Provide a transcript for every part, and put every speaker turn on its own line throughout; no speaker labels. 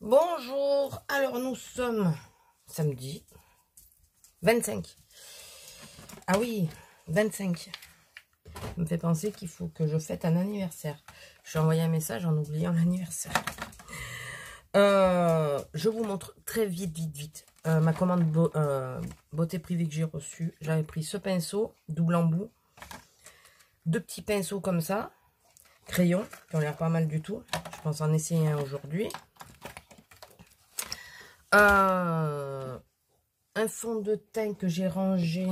Bonjour, alors nous sommes samedi 25. Ah oui, 25. Ça me fait penser qu'il faut que je fête un anniversaire. Je suis envoyé un message en oubliant l'anniversaire. Je vous montre très vite ma commande beauté privée que j'ai reçue. J'avais pris ce pinceau, double embout, deux petits pinceaux comme ça, crayons, qui ont l'air pas mal du tout. Je pense en essayer un aujourd'hui. Un fond de teint que j'ai rangé,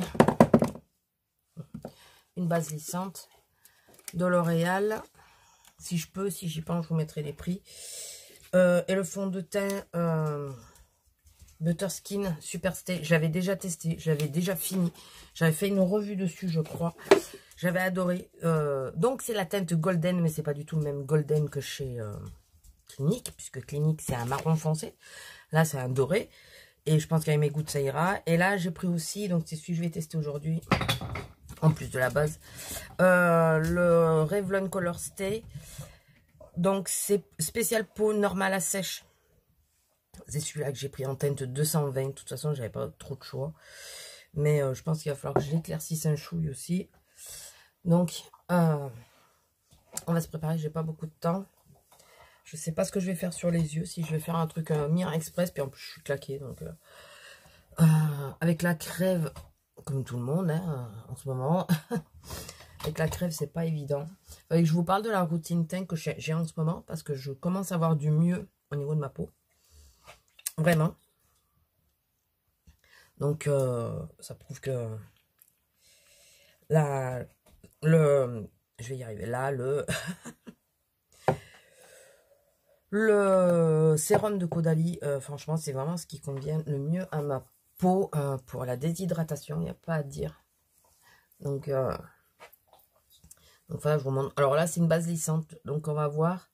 une base lissante de L'Oréal, si je peux, si j'y pense, je vous mettrai les prix. Et le fond de teint Butter Skin Super Stay, j'avais déjà testé, j'avais déjà fini, j'avais fait une revue dessus, je crois, j'avais adoré. Donc c'est la teinte Golden, mais c'est pas du tout le même Golden que chez Clinique, puisque Clinique c'est un marron foncé, là c'est un doré. Et je pense qu'avec mes gouttes, ça ira. Et là, j'ai pris aussi, donc c'est celui que je vais tester aujourd'hui, en plus de la base, le Revlon Color Stay. Donc, c'est spécial peau normale à sèche. C'est celui-là que j'ai pris en teinte 220. De toute façon, j'avais pas trop de choix. Mais je pense qu'il va falloir que je l'éclaircisse un chouille aussi. Donc, on va se préparer. J'ai pas beaucoup de temps. Je sais pas ce que je vais faire sur les yeux. Si je vais faire un truc Mire Express. Puis en plus, je suis claquée. Donc, avec la crève, comme tout le monde hein, en ce moment, avec la crève, c'est pas évident. Je vous parle de la routine teint que j'ai en ce moment. Parce que je commence à avoir du mieux au niveau de ma peau. Vraiment. Donc, ça prouve que je vais y arriver. Là, le sérum de Caudalie, franchement, c'est vraiment ce qui convient le mieux à ma peau pour la déshydratation. Il n'y a pas à dire. Donc voilà, je vous montre. Alors là, c'est une base lissante. Donc, on va voir.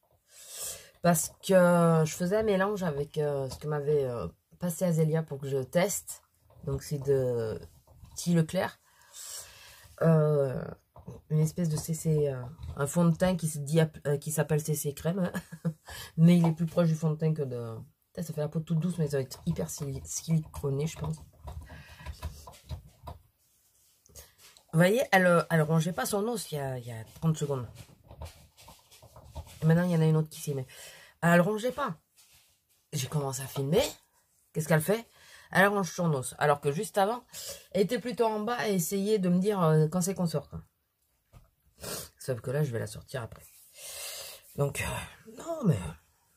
Parce que je faisais un mélange avec ce que m'avait passé Azélia pour que je teste. Donc, c'est de T. Leclerc. Une espèce de CC, un fond de teint qui s'appelle CC crème, hein. Mais il est plus proche du fond de teint que de... Ça fait la peau toute douce, mais ça va être hyper siliconé, je pense. Vous voyez, elle rongeait pas son os il y a 30 secondes. Et maintenant, il y en a une autre qui s'y met. Elle rongeait pas. J'ai commencé à filmer. Qu'est-ce qu'elle fait? Elle ronge son os. Alors que juste avant, elle était plutôt en bas à essayer de me dire quand c'est qu'on sort, quoi. Sauf que là, je vais la sortir après. Donc, non, mais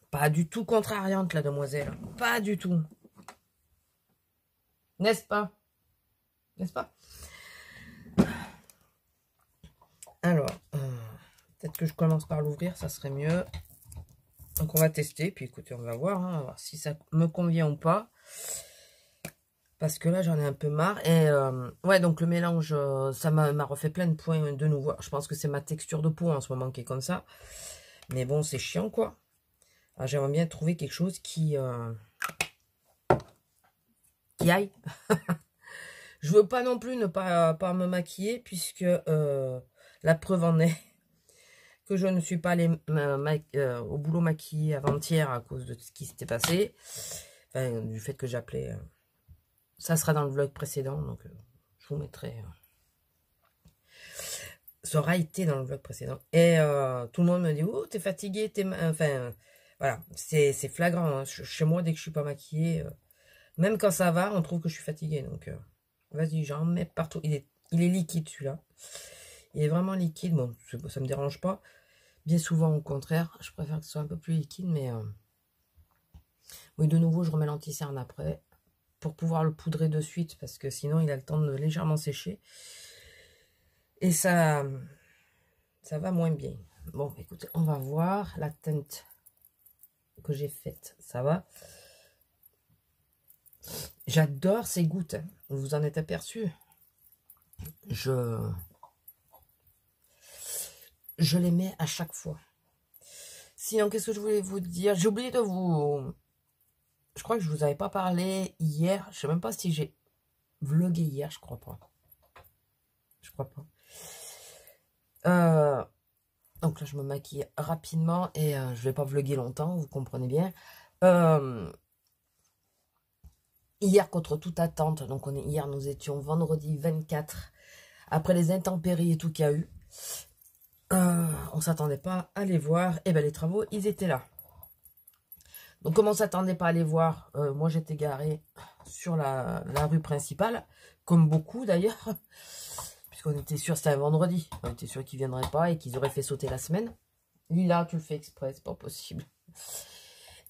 pas du tout contrariante, la demoiselle. Pas du tout. N'est-ce pas? N'est-ce pas? Alors, peut-être que je commence par l'ouvrir, ça serait mieux. Donc, on va tester. Puis, écoutez, on va voir, hein, on va voir si ça me convient ou pas. Parce que là, j'en ai un peu marre. Et ouais, donc le mélange, ça m'a refait plein de points de nouveau. Je pense que c'est ma texture de peau en ce moment qui est comme ça. Mais bon, c'est chiant, quoi. J'aimerais bien trouver quelque chose qui aille. Je veux pas non plus ne pas me maquiller, puisque la preuve en est que je ne suis pas allée au boulot maquillée avant-hier à cause de ce qui s'était passé. Enfin, du fait que j'appelais... ça sera dans le vlog précédent, donc je vous mettrai... ça aura été dans le vlog précédent. Et tout le monde me dit, oh, t'es fatiguée, enfin, voilà, c'est flagrant. Hein. Chez moi, dès que je suis pas maquillée, même quand ça va, on trouve que je suis fatiguée. Donc, vas-y, j'en mets partout. Il est liquide, celui-là. Il est vraiment liquide. Bon, ça me dérange pas. Bien souvent, au contraire, je préfère que ce soit un peu plus liquide, mais... oui, de nouveau, je remets l'anti-cerne après, pour pouvoir le poudrer de suite, parce que sinon, il a le temps de légèrement sécher. Et ça va moins bien. Bon, écoutez, on va voir la teinte que j'ai faite. Ça va. J'adore ces gouttes. Hein. Vous vous en êtes aperçu. Je les mets à chaque fois. Sinon, qu'est-ce que je voulais vous dire? J'ai oublié de vous... Je crois que je vous avais pas parlé hier. Je sais même pas si j'ai vlogué hier. Je crois pas. Je crois pas. Donc là, je me maquille rapidement et je vais pas vloguer longtemps, vous comprenez bien. Hier, contre toute attente, donc hier nous étions vendredi 24, après les intempéries et tout qu'il y a eu, on s'attendait pas à les voir, et ben les travaux, ils étaient là. Donc comme on s'attendait pas à les voir, moi j'étais garée sur la rue principale, comme beaucoup d'ailleurs, puisqu'on était sûr, c'était un vendredi, on était sûr qu'ils viendraient pas et qu'ils auraient fait sauter la semaine. Lila, tu le fais exprès, c'est pas possible.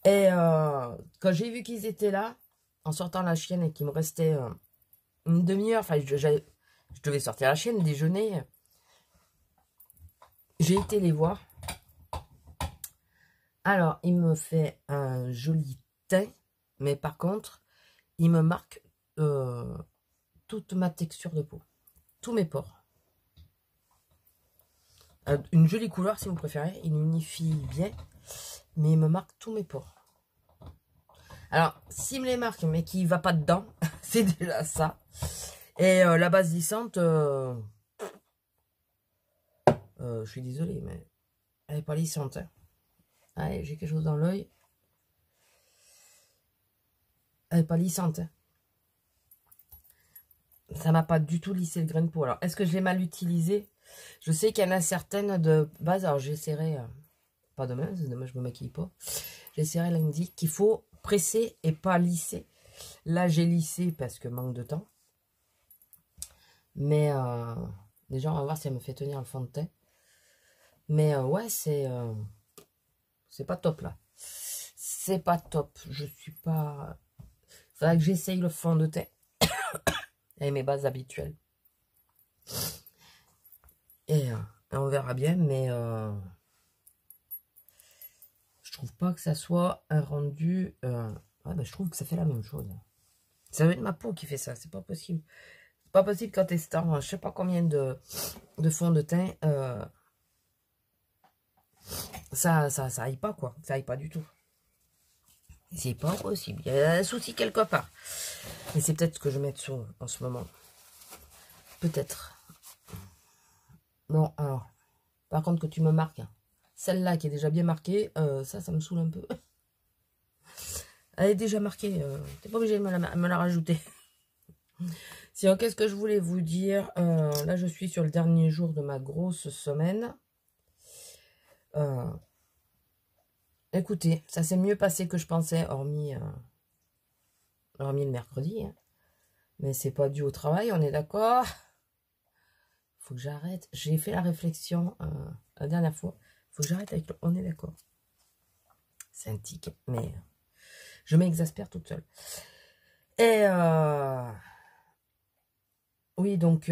Et quand j'ai vu qu'ils étaient là, en sortant la chienne et qu'il me restait une demi-heure, enfin je devais sortir la chienne, déjeuner, j'ai été les voir. Alors, il me fait un joli teint, mais par contre, il me marque toute ma texture de peau, tous mes pores. Une jolie couleur si vous préférez, il unifie bien, mais il me marque tous mes pores. Alors, s'il me les marque, mais qu'il ne va pas dedans, c'est déjà ça. Et la base lissante, je suis désolée, mais elle n'est pas lissante. Hein. Allez, j'ai quelque chose dans l'œil. Elle n'est pas lissante. Hein. Ça m'a pas du tout lissé le grain de peau. Alors, est-ce que je l'ai mal utilisé? Je sais qu'il y en a certaines de base. Alors, j'essaierai... pas demain, c'est dommage, je me maquille pas. J'essaierai lundi qu'il faut presser et pas lisser. Là, j'ai lissé parce que manque de temps. Mais déjà, on va voir si elle me fait tenir le fond de teint. Mais ouais, c'est pas top là. C'est pas top. Je suis pas... Faudrait que j'essaye le fond de teint. Et mes bases habituelles. Et on verra bien, mais je trouve pas que ça soit un rendu... Ouais, ben, je trouve que ça fait la même chose. Ça va être ma peau qui fait ça, c'est pas possible. C'est pas possible qu'en testant, je sais pas combien de fond de teint, ça aille pas, quoi. Ça aille pas du tout. C'est pas possible. Il y a un souci quelque part. Mais c'est peut-être ce que je mets dessous en ce moment. Peut-être. Bon, alors. Par contre, que tu me marques. Celle-là qui est déjà bien marquée, ça me saoule un peu. Elle est déjà marquée. T'es pas obligé de me la rajouter. Sinon, qu'est-ce que je voulais vous dire? Là, je suis sur le dernier jour de ma grosse semaine. Écoutez, ça s'est mieux passé que je pensais, hormis le mercredi. Hein. Mais c'est pas dû au travail, on est d'accord? Faut que j'arrête. J'ai fait la réflexion la dernière fois. Faut que j'arrête avec le... On est d'accord. C'est un tic, mais je m'exaspère toute seule. Et oui, donc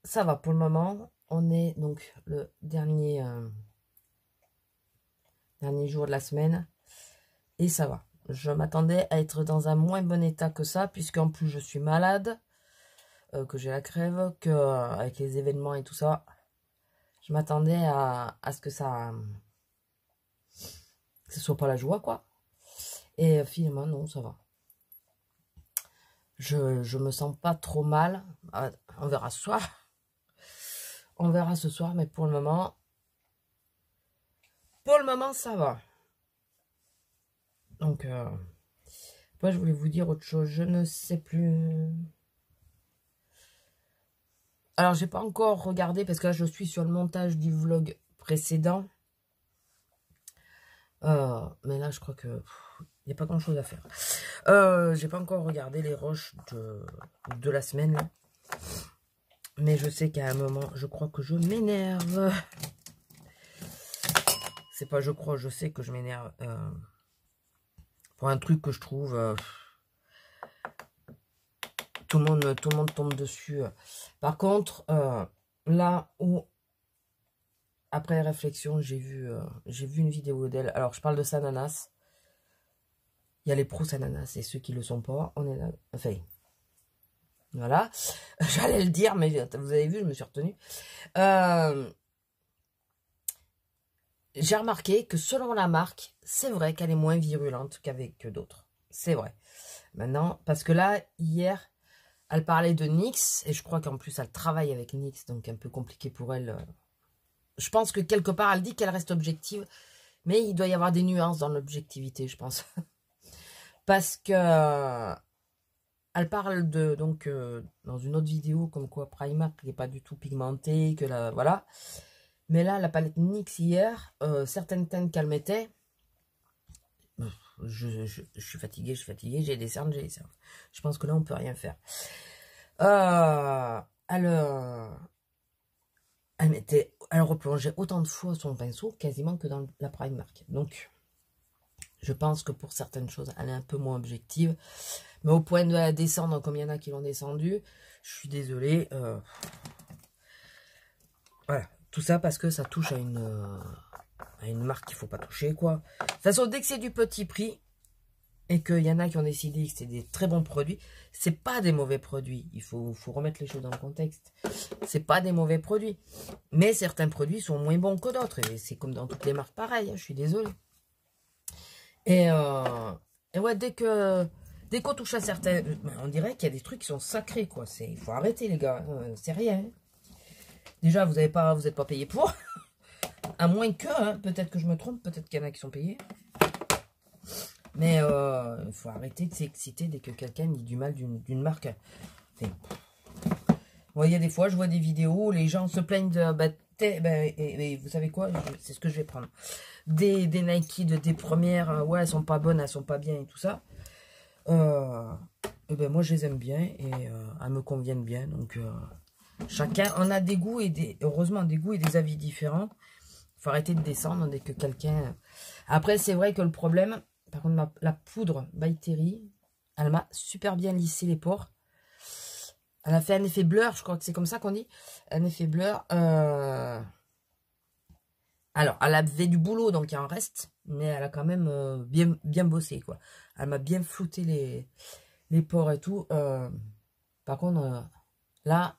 ça va pour le moment. On est donc le dernier jour de la semaine. Et ça va. Je m'attendais à être dans un moins bon état que ça, puisqu'en plus je suis malade, que j'ai la crève, que avec les événements et tout ça, je m'attendais à ce que ce soit pas la joie, quoi. Et finalement, non, ça va. Je me sens pas trop mal. On verra ce soir. On verra ce soir, mais pour le moment, ça va. Donc, moi, je voulais vous dire autre chose. Je ne sais plus. Alors, j'ai pas encore regardé parce que là, je suis sur le montage du vlog précédent. Mais là, je crois que il n'y a pas grand chose à faire. J'ai pas encore regardé les rushs de la semaine. Là. Mais je sais qu'à un moment, je crois que je m'énerve. C'est pas je crois, je sais que je m'énerve. Pour un truc que je trouve... tout le monde tombe dessus. Par contre, là où... Après réflexion, j'ai vu une vidéo d'elle. Alors, je parle de Sananas. Il y a les pros Sananas et ceux qui le sont pas. On est là. Enfin, voilà. J'allais le dire, mais vous avez vu, je me suis retenue. J'ai remarqué que selon la marque, c'est vrai qu'elle est moins virulente qu'avec d'autres. C'est vrai. Maintenant, parce que là, hier, elle parlait de NYX. Et je crois qu'en plus, elle travaille avec NYX. Donc, un peu compliqué pour elle. Je pense que quelque part, elle dit qu'elle reste objective. Mais il doit y avoir des nuances dans l'objectivité, je pense. Parce que elle parle de, donc, dans une autre vidéo, comme quoi Primark n'est pas du tout pigmenté, que la, voilà. Mais là, la palette NYX hier, certaines teintes qu'elle mettait, je suis fatiguée, j'ai des cernes, j'ai des cernes. Je pense que là, on peut rien faire. Elle replongeait autant de fois son pinceau, quasiment que dans la Primark. Donc, je pense que pour certaines choses, elle est un peu moins objective. Mais au point de la descendre, comme il y en a qui l'ont descendu, je suis désolée. Voilà. Tout ça parce que ça touche à une marque qu'il ne faut pas toucher, quoi. De toute façon, dès que c'est du petit prix, et qu'il y en a qui ont décidé que c'est des très bons produits, c'est pas des mauvais produits. Il faut remettre les choses dans le contexte. C'est pas des mauvais produits. Mais certains produits sont moins bons que d'autres. Et c'est comme dans toutes les marques pareil, hein, je suis désolée. Et ouais, dès qu'on touche à certains, on dirait qu'il y a des trucs qui sont sacrés, quoi. Il faut arrêter, les gars. C'est rien. Déjà, vous n'êtes pas payé pour. À moins que, hein, peut-être que je me trompe, peut-être qu'il y en a qui sont payés. Mais il faut arrêter de s'exciter dès que quelqu'un dit du mal d'une marque. Enfin, vous voyez, des fois, je vois des vidéos où les gens se plaignent de... et vous savez quoi? C'est ce que je vais prendre. Des Nike, des premières, ouais, elles sont pas bonnes, elles sont pas bien et tout ça. Et ben moi, je les aime bien et elles me conviennent bien. Donc, chacun, on a des goûts heureusement, des goûts et des avis différents. Il faut arrêter de descendre dès que quelqu'un... Après, c'est vrai que le problème... Par contre, la poudre By Terry, elle m'a super bien lissé les pores. Elle a fait un effet blur, je crois que c'est comme ça qu'on dit. Un effet blur. Alors, elle avait du boulot, donc il en reste. Mais elle a quand même bien bossé, quoi. Elle m'a bien flouté les pores et tout. Par contre, là,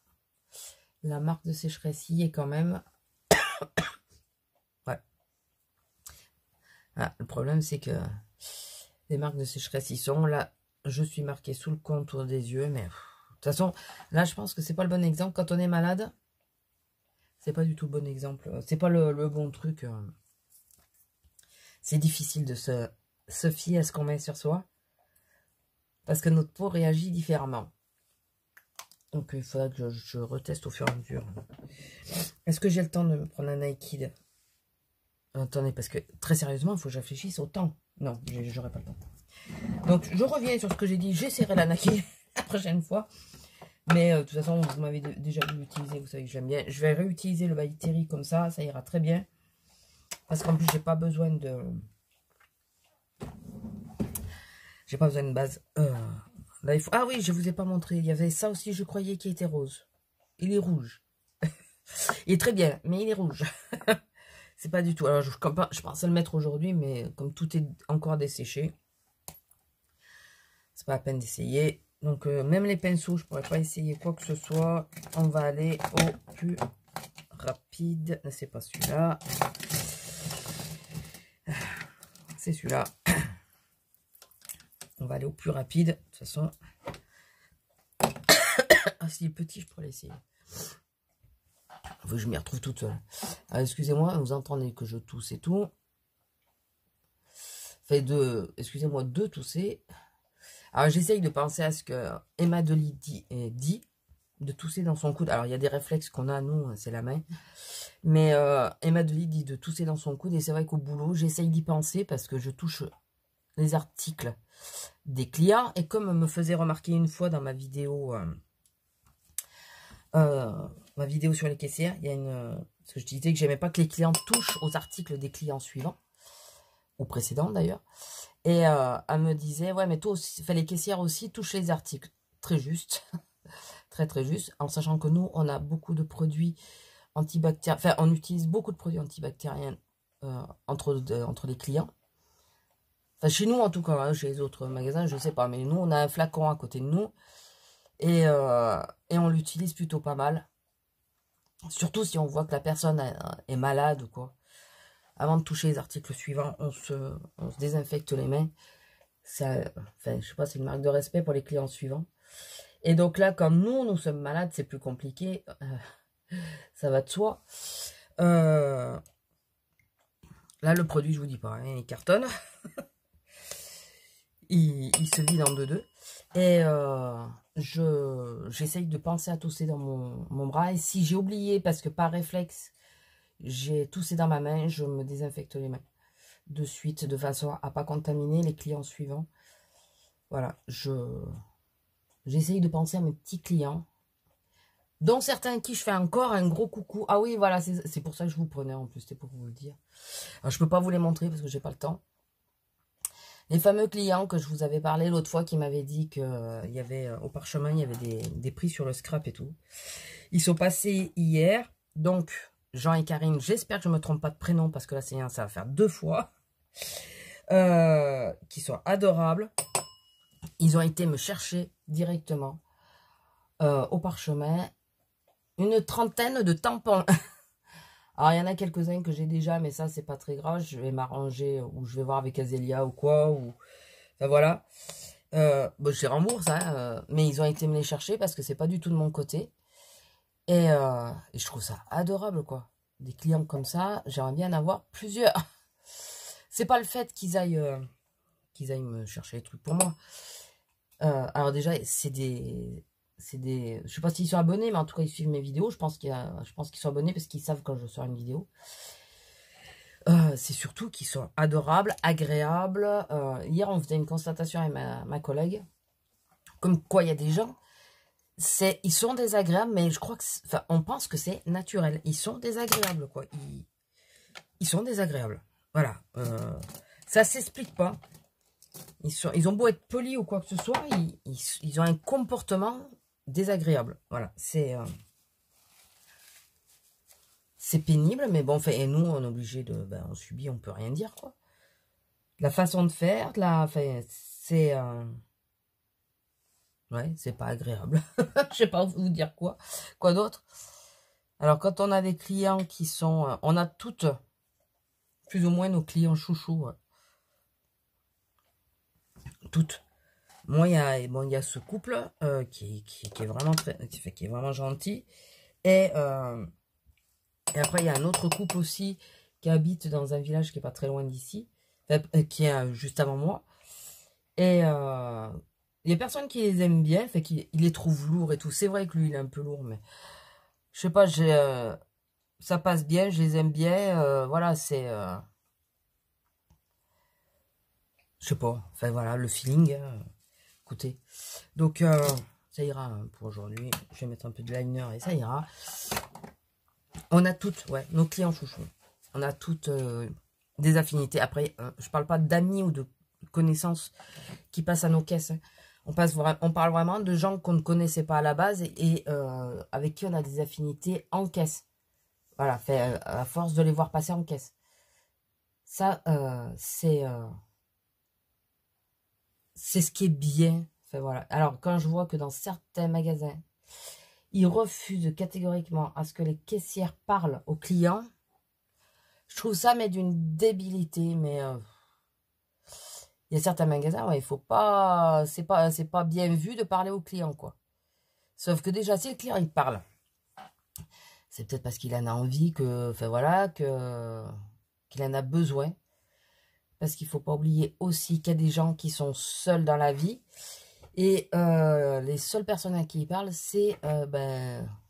la marque de sécheresse-ci est quand même... ouais. Ah, le problème, c'est que... les marques de sécheresse y sont. Là, je suis marquée sous le contour des yeux. Mais de toute façon, là, je pense que c'est pas le bon exemple. Quand on est malade, c'est pas du tout le bon exemple. C'est pas le bon truc. C'est difficile de se fier à ce qu'on met sur soi. Parce que notre peau réagit différemment. Donc, il faudra que je reteste au fur et à mesure. Est-ce que j'ai le temps de me prendre un Nike? Attendez, parce que très sérieusement, il faut que je réfléchisse au temps. Non, j'aurai pas le temps. Donc, je reviens sur ce que j'ai dit. J'essaierai la Nike la prochaine fois. Mais de toute façon, vous m'avez déjà vu l'utiliser. Vous savez que j'aime bien. Je vais réutiliser le By Terry comme ça. Ça ira très bien. Parce qu'en plus, j'ai pas besoin de... j'ai pas besoin de base. Là, il faut... Ah oui, je vous ai pas montré. Il y avait ça aussi, je croyais, qui était rose. Il est rouge. Il est très bien, mais il est rouge. C'est pas du tout. Alors, je pensais le mettre aujourd'hui, mais comme tout est encore desséché, c'est pas la peine d'essayer. Donc, même les pinceaux, je pourrais pas essayer quoi que ce soit. On va aller au plus rapide. C'est pas celui-là. C'est celui-là. On va aller au plus rapide. De toute façon. Ah, s'il est petit, je pourrais l'essayer. Je m'y retrouve toute seule. Excusez-moi, vous entendez que je tousse et tout. Fait excusez-moi, de tousser. Alors, j'essaye de penser à ce que Emma Delis dit, de tousser dans son coude. Alors, il y a des réflexes qu'on a, nous, c'est la main. Mais Emma Delis dit de tousser dans son coude. Et c'est vrai qu'au boulot, j'essaye d'y penser parce que je touche les articles des clients. Et comme me faisait remarquer une fois dans ma vidéo sur les caissières, il y a parce que je disais que j'aimais pas que les clients touchent aux articles des clients suivants, ou précédents d'ailleurs. Et elle me disait, ouais, mais toi aussi, les caissières aussi touchent les articles. Très juste, très très juste, en sachant que nous, on a beaucoup de produits antibactériens, enfin, on utilise beaucoup de produits antibactériens entre les clients. Enfin, chez nous, en tout cas, hein, chez les autres magasins, je sais pas, mais nous, on a un flacon à côté de nous, et on l'utilise plutôt pas mal. Surtout si on voit que la personne est malade ou quoi. Avant de toucher les articles suivants, on se désinfecte les mains. Enfin, je sais pas, c'est une marque de respect pour les clients suivants. Et donc là, comme nous sommes malades, c'est plus compliqué. Ça va de soi. Là, le produit, je vous dis pas, hein, il cartonne. il se vide en deux. Et j'essaye de penser à tousser dans mon bras. Et si j'ai oublié, parce que par réflexe, j'ai toussé dans ma main, je me désinfecte les mains de suite, de façon à pas contaminer les clients suivants. Voilà, j'essaye de penser à mes petits clients, dont certains à qui je fais encore un gros coucou. Ah oui, voilà, c'est pour ça que je vous prenais en plus, c'était pour vous le dire. Alors, je peux pas vous les montrer parce que j'ai pas le temps. Les fameux clients que je vous avais parlé l'autre fois qui m'avaient dit qu'il y avait au parchemin, il y avait des prix sur le scrap et tout. Ils sont passés hier. Donc, Jean et Karine, j'espère que je ne me trompe pas de prénom parce que là, ça va faire 2 fois. Qui sont adorables. Ils ont été me chercher directement au parchemin une trentaine de tampons. Alors, il y en a quelques-uns que j'ai déjà, mais ça, c'est pas très grave. Je vais m'arranger ou je vais voir avec Azélia ou quoi. Enfin, voilà. Bon, je les rembourse, hein, mais ils ont été me les chercher parce que c'est pas du tout de mon côté. Et je trouve ça adorable, quoi. Des clients comme ça, j'aimerais bien en avoir plusieurs. C'est pas le fait qu'ils aillent me chercher les trucs pour moi. Alors déjà, c'est des... Je sais pas s'ils sont abonnés, mais en tout cas, ils suivent mes vidéos. Je pense qu'ils sont abonnés parce qu'ils savent quand je sors une vidéo. C'est surtout qu'ils sont adorables, agréables. Hier, on faisait une constatation avec ma collègue. Comme quoi, il y a des gens, ils sont désagréables, mais je crois que... Enfin, on pense que c'est naturel. Ils sont désagréables, quoi. Ils sont désagréables. Voilà. Ça s'explique pas. Ils ont beau être polis ou quoi que ce soit, ils ont un comportement désagréable. Voilà. C'est pénible, mais bon, et nous, on est obligé de... Ben, on subit, on peut rien dire, quoi. La façon de faire, c'est... ouais, c'est pas agréable. Je sais pas vous dire quoi. Quoi d'autre? Alors, quand on a des clients qui sont... on a toutes, plus ou moins, nos clients chouchous. Toutes. Moi, il y a ce couple qui est vraiment qui est vraiment gentil. Et après, il y a un autre couple aussi qui habite dans un village qui est pas très loin d'ici, qui est juste avant moi. Et il y a personne qui les aime bien, fait qu'il les trouve lourds et tout. C'est vrai que lui, il est un peu lourd, mais je sais pas, ça passe bien, je les aime bien. Voilà, c'est... je sais pas, enfin voilà, le feeling. Écoutez, donc ça ira hein, pour aujourd'hui. Je vais mettre un peu de liner et ça ira. On a toutes, ouais, nos clients chouchous. On a toutes des affinités. Après, je parle pas d'amis ou de connaissances qui passent à nos caisses. Hein. On parle vraiment de gens qu'on ne connaissait pas à la base et avec qui on a des affinités en caisse. Voilà, fait, à force de les voir passer en caisse. Ça, c'est ce qui est bien. Enfin, voilà. Alors, quand je vois que dans certains magasins, ils refusent catégoriquement à ce que les caissières parlent aux clients, je trouve ça mais d'une débilité. Mais il y a certains magasins, ouais, il faut pas, c'est pas bien vu de parler aux clients, quoi. Sauf que déjà, si le client il parle, c'est peut-être parce qu'il en a envie, enfin voilà, qu'il en a besoin. Parce qu'il ne faut pas oublier aussi qu'il y a des gens qui sont seuls dans la vie. Et les seules personnes à qui ils parlent, c'est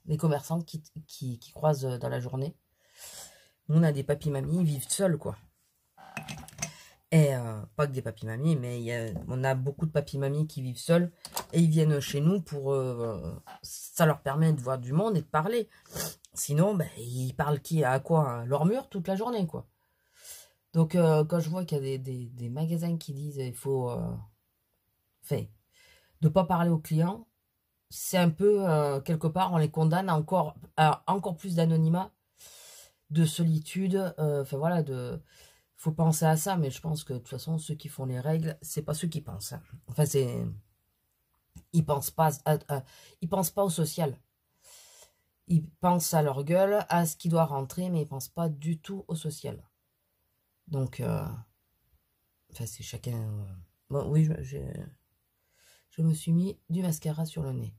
les commerçants qui croisent dans la journée. Nous, on a des papis-mamies, ils vivent seuls, quoi. Et pas que des papis-mamies, mais on a beaucoup de papis-mamies qui vivent seuls. Et ils viennent chez nous pour... ça leur permet de voir du monde et de parler. Sinon, ils parlent à quoi hein, leur mur toute la journée, quoi. Donc, quand je vois qu'il y a des magasins qui disent il faut... de ne pas parler aux clients, c'est un peu, quelque part, on les condamne à encore plus d'anonymat, de solitude. Enfin, voilà, faut penser à ça, mais je pense que, de toute façon, ceux qui font les règles, c'est pas ceux qui pensent. Hein. Enfin, ils pensent pas ils pensent pas au social. Ils pensent à leur gueule, à ce qui doit rentrer, mais ils pensent pas du tout au social. Donc, enfin, c'est chacun... Bon, oui, je me suis mis du mascara sur le nez.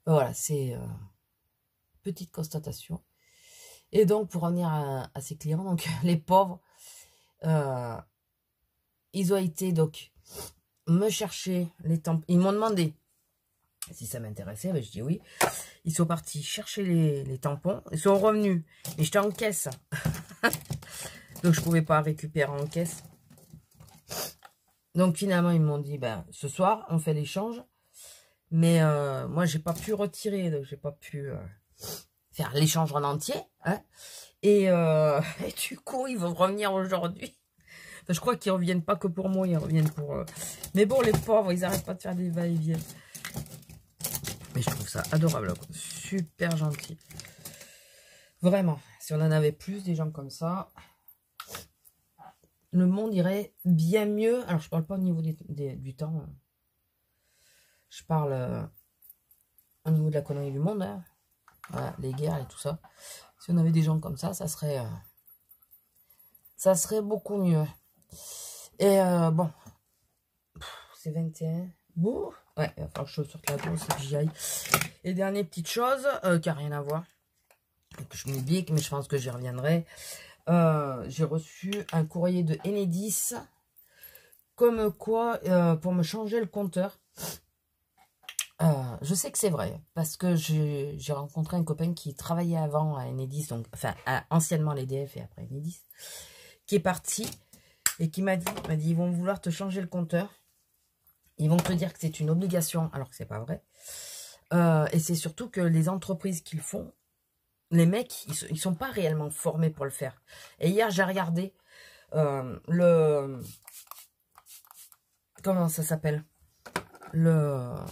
Ben voilà, c'est petite constatation. Et donc, pour revenir à ces clients, donc les pauvres, ils ont été donc me chercher les tampons. Ils m'ont demandé si ça m'intéressait, ben, je dis oui. Ils sont partis chercher les tampons. Ils sont revenus. Et j'étais en caisse. Donc je pouvais pas récupérer en caisse. Donc finalement ils m'ont dit ben ce soir on fait l'échange. Mais moi j'ai pas pu retirer. Donc j'ai pas pu faire l'échange en entier. Hein. Et du coup ils vont revenir aujourd'hui. Enfin, je crois qu'ils reviennent pas que pour moi, ils reviennent pour... Mais bon, les pauvres, ils arrêtent pas de faire des va-et-vient. Mais je trouve ça adorable, quoi. Super gentil. Vraiment, si on en avait plus, des gens comme ça, le monde irait bien mieux. Alors, je parle pas au niveau du temps. Hein. Je parle au niveau de la connerie du monde. Hein. Voilà, les guerres et tout ça. Si on avait des gens comme ça serait beaucoup mieux. Et bon, c'est 21. Bon, ouais, il va falloir que je sorte la grosse et que j'y aille. Et dernière petite chose, qui n'a rien à voir, que je m'oublie, mais je pense que j'y reviendrai. J'ai reçu un courrier de Enedis, comme quoi, pour me changer le compteur. Je sais que c'est vrai, parce que j'ai rencontré un copain qui travaillait avant à Enedis, donc, enfin, anciennement à l'EDF et après Enedis, qui est parti et qui m'a dit, ils vont vouloir te changer le compteur. Ils vont te dire que c'est une obligation, alors que c'est pas vrai. Et c'est surtout que les entreprises qui le font, les mecs, ils sont pas réellement formés pour le faire. Et hier, j'ai regardé comment ça s'appelle, un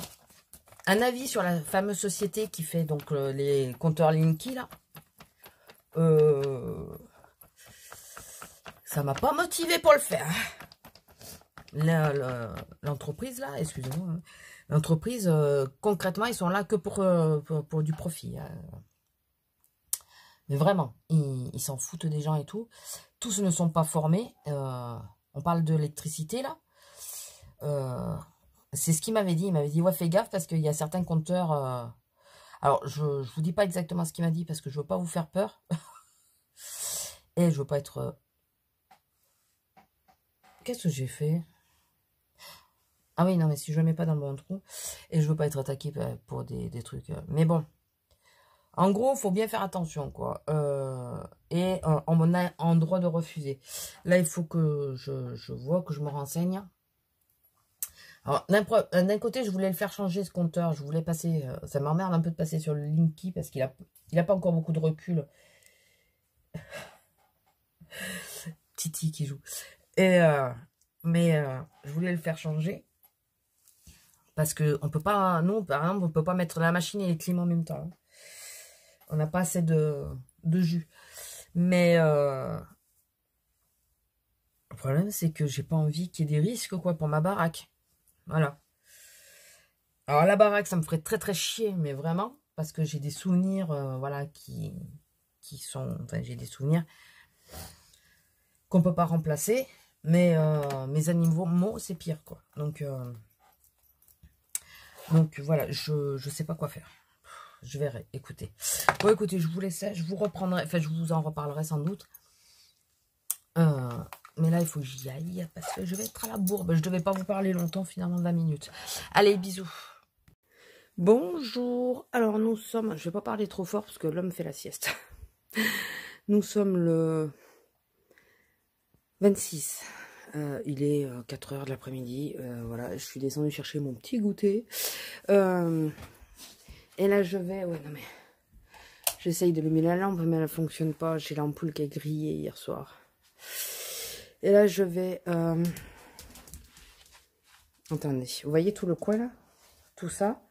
avis sur la fameuse société qui fait donc les compteurs Linky, là. Ça m'a pas motivé pour le faire. L'entreprise, là, excusez-moi, hein. L'entreprise, concrètement, ils sont là que pour du profit. Hein. Mais vraiment, ils s'en foutent des gens et tout. Tous ne sont pas formés. On parle de l'électricité, là. C'est ce qu'il m'avait dit. Il m'avait dit, ouais, fais gaffe parce qu'il y a certains compteurs... Alors, je vous dis pas exactement ce qu'il m'a dit parce que je veux pas vous faire peur. Et je veux pas être... Qu'est-ce que j'ai fait? Ah oui, non, mais si je ne mets pas dans le bon trou, et je veux pas être attaqué pour des trucs. Mais bon, en gros, il faut bien faire attention, quoi. Et on a en droit de refuser. Là, il faut que je vois, que je me renseigne. Alors, d'un côté, je voulais le faire changer, ce compteur. Je voulais passer... ça m'emmerde un peu de passer sur le Linky, parce qu'il a pas encore beaucoup de recul. Titi qui joue. Et, mais je voulais le faire changer. Parce que on peut pas, nous par exemple, on peut pas mettre la machine et les clim en même temps. Hein. On n'a pas assez de jus. Mais le problème, c'est que j'ai pas envie qu'il y ait des risques quoi pour ma baraque. Voilà. Alors la baraque, ça me ferait très très chier, mais vraiment, parce que j'ai des souvenirs, voilà, qui sont, enfin j'ai des souvenirs qu'on peut pas remplacer. Mais mes animaux, c'est pire quoi. Donc voilà, je sais pas quoi faire. Je verrai, écoutez. Bon, écoutez, je vous laisse, je vous reprendrai, enfin, je vous en reparlerai sans doute. Mais là, il faut que j'y aille, parce que je vais être à la bourre. Je devais pas vous parler longtemps, finalement, 20 minutes. Allez, bisous. Bonjour. Alors, nous sommes, je vais pas parler trop fort, parce que l'homme fait la sieste. Nous sommes le 26. Il est 4 h de l'après-midi. Voilà, je suis descendue chercher mon petit goûter. Et là, je vais... Ouais, non, mais... J'essaye d'allumer la lampe, mais elle ne fonctionne pas. J'ai l'ampoule qui a grillé hier soir. Et là, je vais... Attendez, vous voyez tout le coin, là? Tout ça.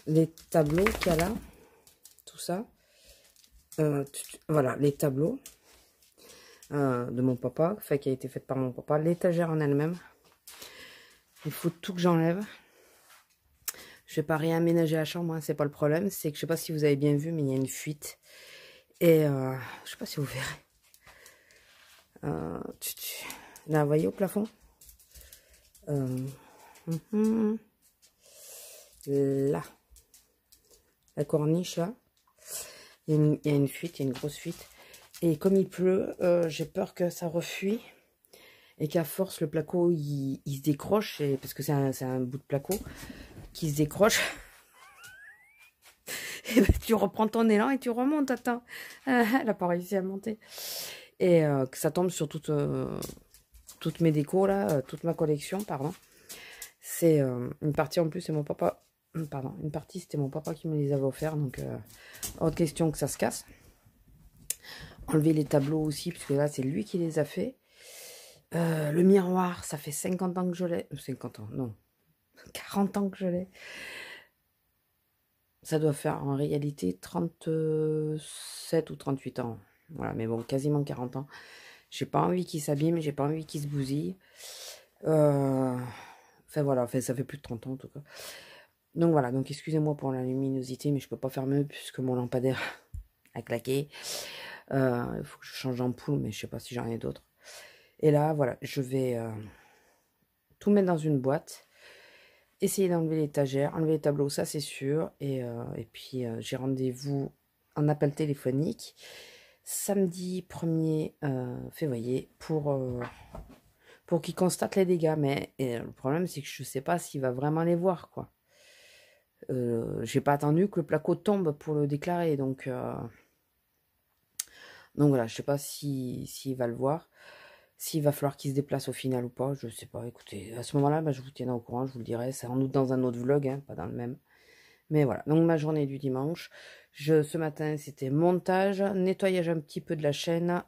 Les tableaux qu'il y a là. Tout ça. Voilà, les tableaux de mon papa, enfin, qui a été faite par mon papa. L'étagère en elle-même. Il faut tout que j'enlève. Je vais pas réaménager la chambre, hein, c'est pas le problème. C'est que je sais pas si vous avez bien vu, mais il y a une fuite. Et je sais pas si vous verrez. Là, vous voyez au plafond. Là. La corniche, là. Il y a une fuite, il y a une grosse fuite. Et comme il pleut, j'ai peur que ça refuit. Et qu'à force, le placo, il se décroche. Parce que c'est un bout de placo qui se décroche. Et ben, tu reprends ton élan et tu remontes. Attends. Elle n'a pas réussi à monter. Et que ça tombe sur toutes mes décos, là. Toute ma collection, pardon. C'est une partie en plus, c'est mon papa. Pardon, une partie, c'était mon papa qui me les avait offerts. Donc, autre question que ça se casse. Enlever les tableaux aussi, puisque là, c'est lui qui les a fait. Le miroir, ça fait 50 ans que je l'ai. 50 ans, non. 40 ans que je l'ai. Ça doit faire en réalité 37 ou 38 ans. Voilà, mais bon, quasiment 40 ans. J'ai pas envie qu'il s'abîme, j'ai pas envie qu'il se bousille. Enfin voilà, enfin, ça fait plus de 30 ans en tout cas. Donc voilà, donc excusez-moi pour la luminosité, mais je peux pas faire mieux puisque mon lampadaire a claqué. Il faut que je change d'ampoule, mais je sais pas si j'en ai d'autres. Et là, voilà, je vais tout mettre dans une boîte. Essayer d'enlever l'étagère, enlever les tableaux, ça c'est sûr. Et puis j'ai rendez-vous en appel téléphonique samedi 1er février pour qu'il constate les dégâts. Mais le problème c'est que je sais pas s'il va vraiment les voir, quoi. J'ai pas attendu que le placo tombe pour le déclarer, donc voilà, je sais pas s'il va le voir. S'il va falloir qu'il se déplace au final ou pas, je sais pas. Écoutez, à ce moment-là, bah, je vous tiendrai au courant, je vous le dirai. C'est en doute dans un autre vlog, hein, pas dans le même. Mais voilà, donc ma journée du dimanche. Ce matin, c'était montage, nettoyage un petit peu de la chaîne,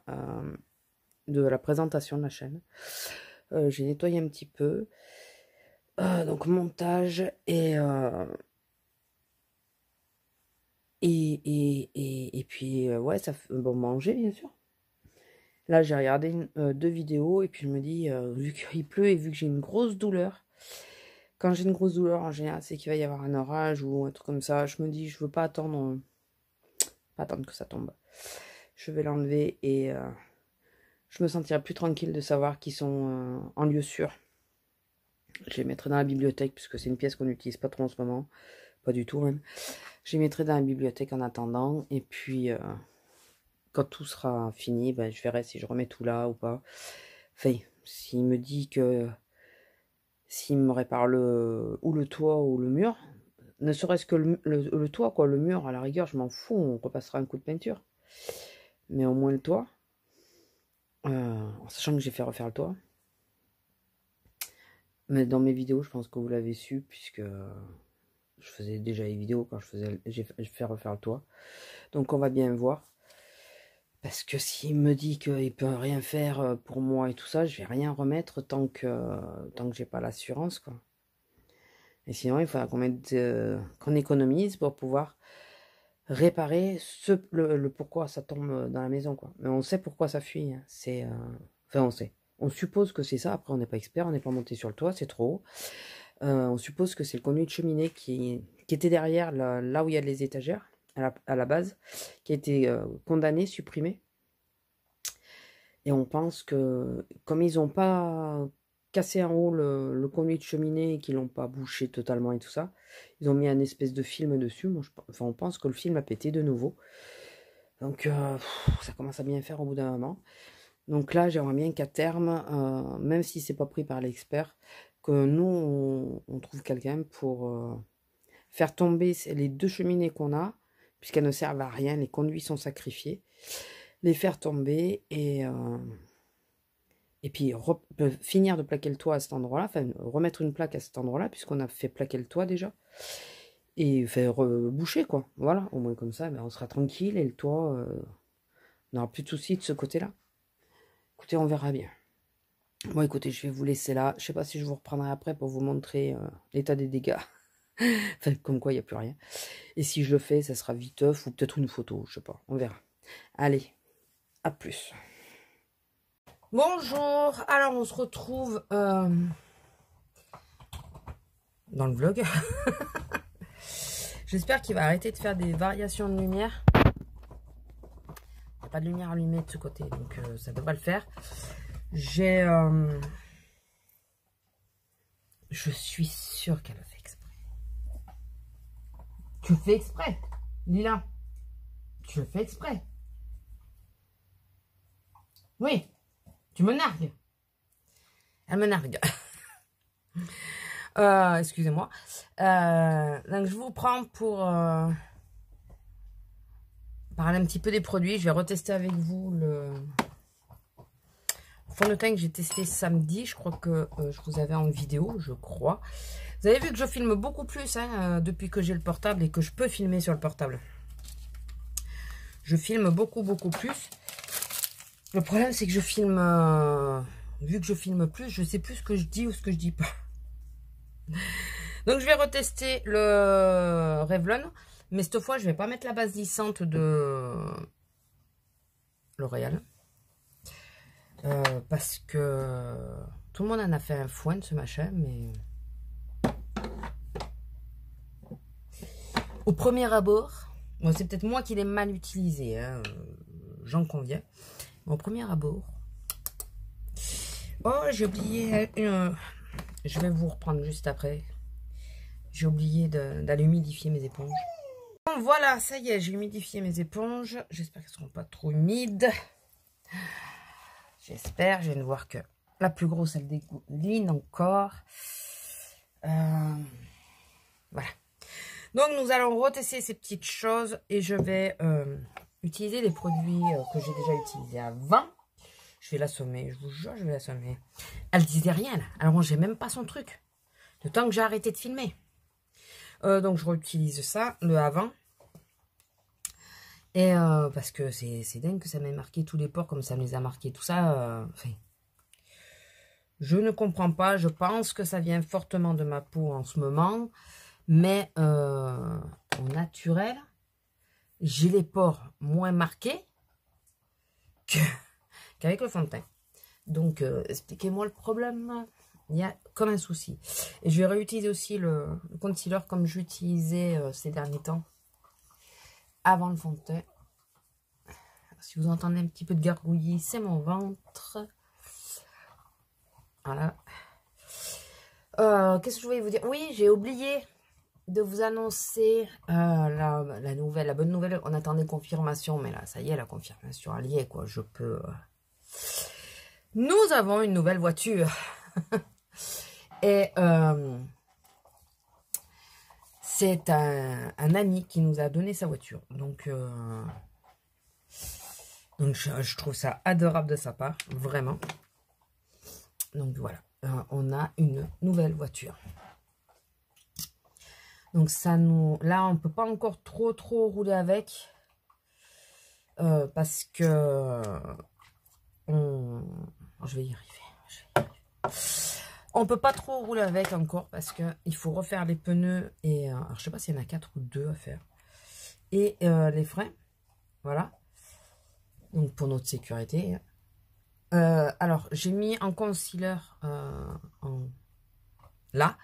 de la présentation de la chaîne. J'ai nettoyé un petit peu. Donc montage et puis, ouais, ça fait bon manger, bien sûr. Là, j'ai regardé 2 vidéos et puis je me dis, vu qu'il pleut et vu que j'ai une grosse douleur, quand j'ai une grosse douleur, en général, c'est qu'il va y avoir un orage ou un truc comme ça. Je me dis, je veux pas attendre que ça tombe. Je vais l'enlever et je me sentirai plus tranquille de savoir qu'ils sont en lieu sûr. Je les mettrai dans la bibliothèque puisque c'est une pièce qu'on n'utilise pas trop en ce moment. Pas du tout même. Je les mettrai dans la bibliothèque en attendant et puis... quand tout sera fini, ben, je verrai si je remets tout là ou pas. Enfin, s'il me dit que... S'il me répare le toit ou le mur, ne serait-ce que le toit, quoi, le mur, à la rigueur, je m'en fous, on repassera un coup de peinture. Mais au moins le toit, en sachant que j'ai fait refaire le toit. Mais dans mes vidéos, je pense que vous l'avez su, puisque je faisais déjà les vidéos quand j'ai fait refaire le toit. Donc on va bien voir. Parce que s'il me dit qu'il peut rien faire pour moi et tout ça, je vais rien remettre tant que j'ai pas l'assurance, quoi. Et sinon, il faudra qu'on économise pour pouvoir réparer le pourquoi ça tombe dans la maison, quoi. Mais on sait pourquoi ça fuit. Hein. Enfin, on sait. On suppose que c'est ça. Après, on n'est pas expert, on n'est pas monté sur le toit, c'est trop haut. On suppose que c'est le conduit de cheminée qui était derrière là où il y a les étagères, à la base, qui a été condamné, supprimé. Et on pense que, comme ils n'ont pas cassé en haut le conduit de cheminée et qu'ils l'ont pas bouché totalement et tout ça, ils ont mis un espèce de film dessus. Moi, on pense que le film a pété de nouveau. Donc, ça commence à bien faire au bout d'un moment. Donc là, j'aimerais bien qu'à terme, même si c'est pas pris par l'expert, que nous, on trouve quelqu'un pour faire tomber les 2 cheminées qu'on a, puisqu'elles ne servent à rien, les conduits sont sacrifiés, les faire tomber et puis finir de plaquer le toit à cet endroit-là, enfin remettre une plaque à cet endroit-là, puisqu'on a fait plaquer le toit déjà, et faire boucher, quoi. Voilà, au moins comme ça, ben, on sera tranquille et le toit, on n'aura plus de soucis de ce côté-là. Écoutez, on verra bien. Bon, écoutez, je vais vous laisser là. Je sais pas si je vous reprendrai après pour vous montrer l'état des dégâts. Enfin, comme quoi, il n'y a plus rien. Et si je le fais, ça sera viteuf ou peut-être une photo, je sais pas. On verra. Allez, à plus. Bonjour. Alors, on se retrouve dans le vlog. J'espère qu'il va arrêter de faire des variations de lumière. Il n'y a pas de lumière allumée de ce côté, donc ça devrait le faire. Je suis sûre qu'elle le fait exprès. Tu le fais exprès, Lila. Tu le fais exprès. Oui, tu me nargues. Elle me nargue. Excusez-moi. Donc, je vous prends pour parler un petit peu des produits. Je vais retester avec vous le fond de teint que j'ai testé samedi. Je crois que je vous avais en vidéo, je crois. Vous avez vu que je filme beaucoup plus hein, depuis que j'ai le portable et que je peux filmer sur le portable. Je filme beaucoup plus. Le problème, c'est que je filme... vu que je filme plus, je sais plus ce que je dis ou ce que je dis pas. Donc, je vais retester le Revlon. Mais cette fois, je vais pas mettre la base lissante de L'Oréal. Parce que tout le monde en a fait un foin de ce machin. Mais au premier abord, bon, c'est peut-être moi qui l'ai mal utilisé. Hein, j'en conviens. Mais au premier abord... Oh, j'ai oublié... je vais vous reprendre juste après. J'ai oublié d'aller humidifier mes éponges. Bon, voilà, ça y est, j'ai humidifié mes éponges. J'espère qu'elles ne seront pas trop humides. J'espère. Je viens de voir que la plus grosse, elle dégouline encore. Voilà. Donc, nous allons retester ces petites choses. Et je vais utiliser les produits que j'ai déjà utilisés avant. Je vais l'assommer, je vous jure, je vais l'assommer. Elle disait rien, là. Elle rangeait même pas son truc. Le temps que j'ai arrêté de filmer. Donc, je réutilise ça, le avant. Et parce que c'est dingue que ça m'ait marqué tous les pores comme ça me les a marqués. Tout ça, enfin, je ne comprends pas. Je pense que ça vient fortement de ma peau en ce moment. Mais au naturel, j'ai les pores moins marqués qu'avec le fond de teint. Donc, expliquez-moi le problème. Il y a comme un souci. Et je vais réutiliser aussi le concealer comme j'utilisais ces derniers temps. Avant le fond de teint. Si vous entendez un petit peu de gargouillis, c'est mon ventre. Voilà. Qu'est-ce que je voulais vous dire? Oui, j'ai oublié de vous annoncer la nouvelle, la bonne nouvelle. On attendait confirmation, mais là, ça y est, la confirmation alliée, quoi. Je peux... Nous avons une nouvelle voiture. Et c'est un ami qui nous a donné sa voiture. Donc je trouve ça adorable de sa part, vraiment. Donc voilà, on a une nouvelle voiture. Donc ça nous... Là, on ne peut pas encore trop rouler avec. Parce que... Je vais y arriver. On peut pas trop rouler avec encore parce qu'il faut refaire les pneus. Et alors, je sais pas s'il y en a 4 ou 2 à faire. Et les freins. Voilà. Donc pour notre sécurité. Alors, j'ai mis en concealer là.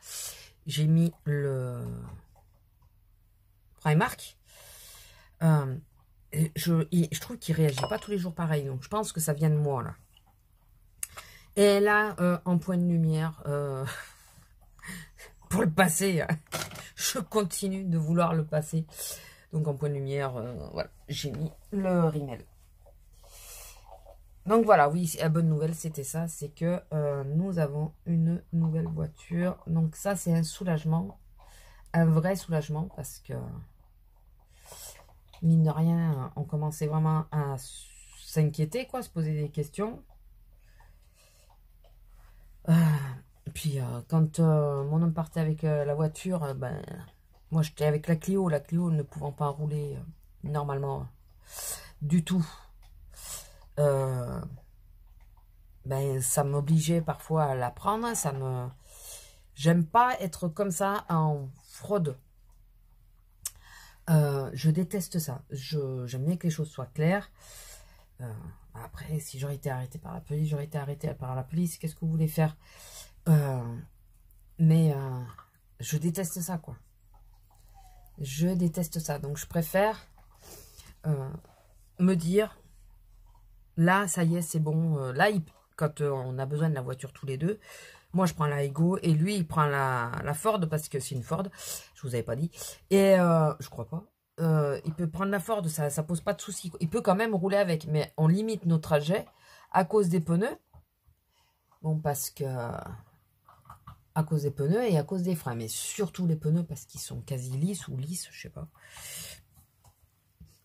J'ai mis le Primark. Je trouve qu'il réagit pas tous les jours pareil. Donc, je pense que ça vient de moi, là. Et là, en point de lumière, pour le passer, hein, je continue de vouloir le passer. Donc, en point de lumière, voilà, j'ai mis le rimel. Donc, voilà, oui, la bonne nouvelle, c'était ça. C'est que nous avons une nouvelle voiture. Donc, ça, c'est un soulagement. Un vrai soulagement parce que... Mine de rien, on commençait vraiment à s'inquiéter, quoi, se poser des questions. Puis, quand mon homme partait avec la voiture, ben, moi, j'étais avec la Clio ne pouvant pas rouler normalement du tout. Ben, ça m'obligeait parfois à la prendre. J'aime pas être comme ça en fraude. Je déteste ça. J'aime bien que les choses soient claires. Après, si j'aurais été arrêtée par la police, j'aurais été arrêtée par la police. Qu'est-ce que vous voulez faire? Mais je déteste ça, quoi. Je déteste ça. Donc, je préfère me dire, là, ça y est, c'est bon. Là, quand on a besoin de la voiture tous les deux, moi, je prends la Ego et lui, il prend la Ford parce que c'est une Ford. Je vous avais pas dit. Et je crois pas. Il peut prendre la Ford, ça pose pas de soucis. Il peut quand même rouler avec, mais on limite nos trajets à cause des pneus. Bon, parce que... à cause des pneus et à cause des freins. Mais surtout les pneus parce qu'ils sont quasi lisses ou lisses, je sais pas.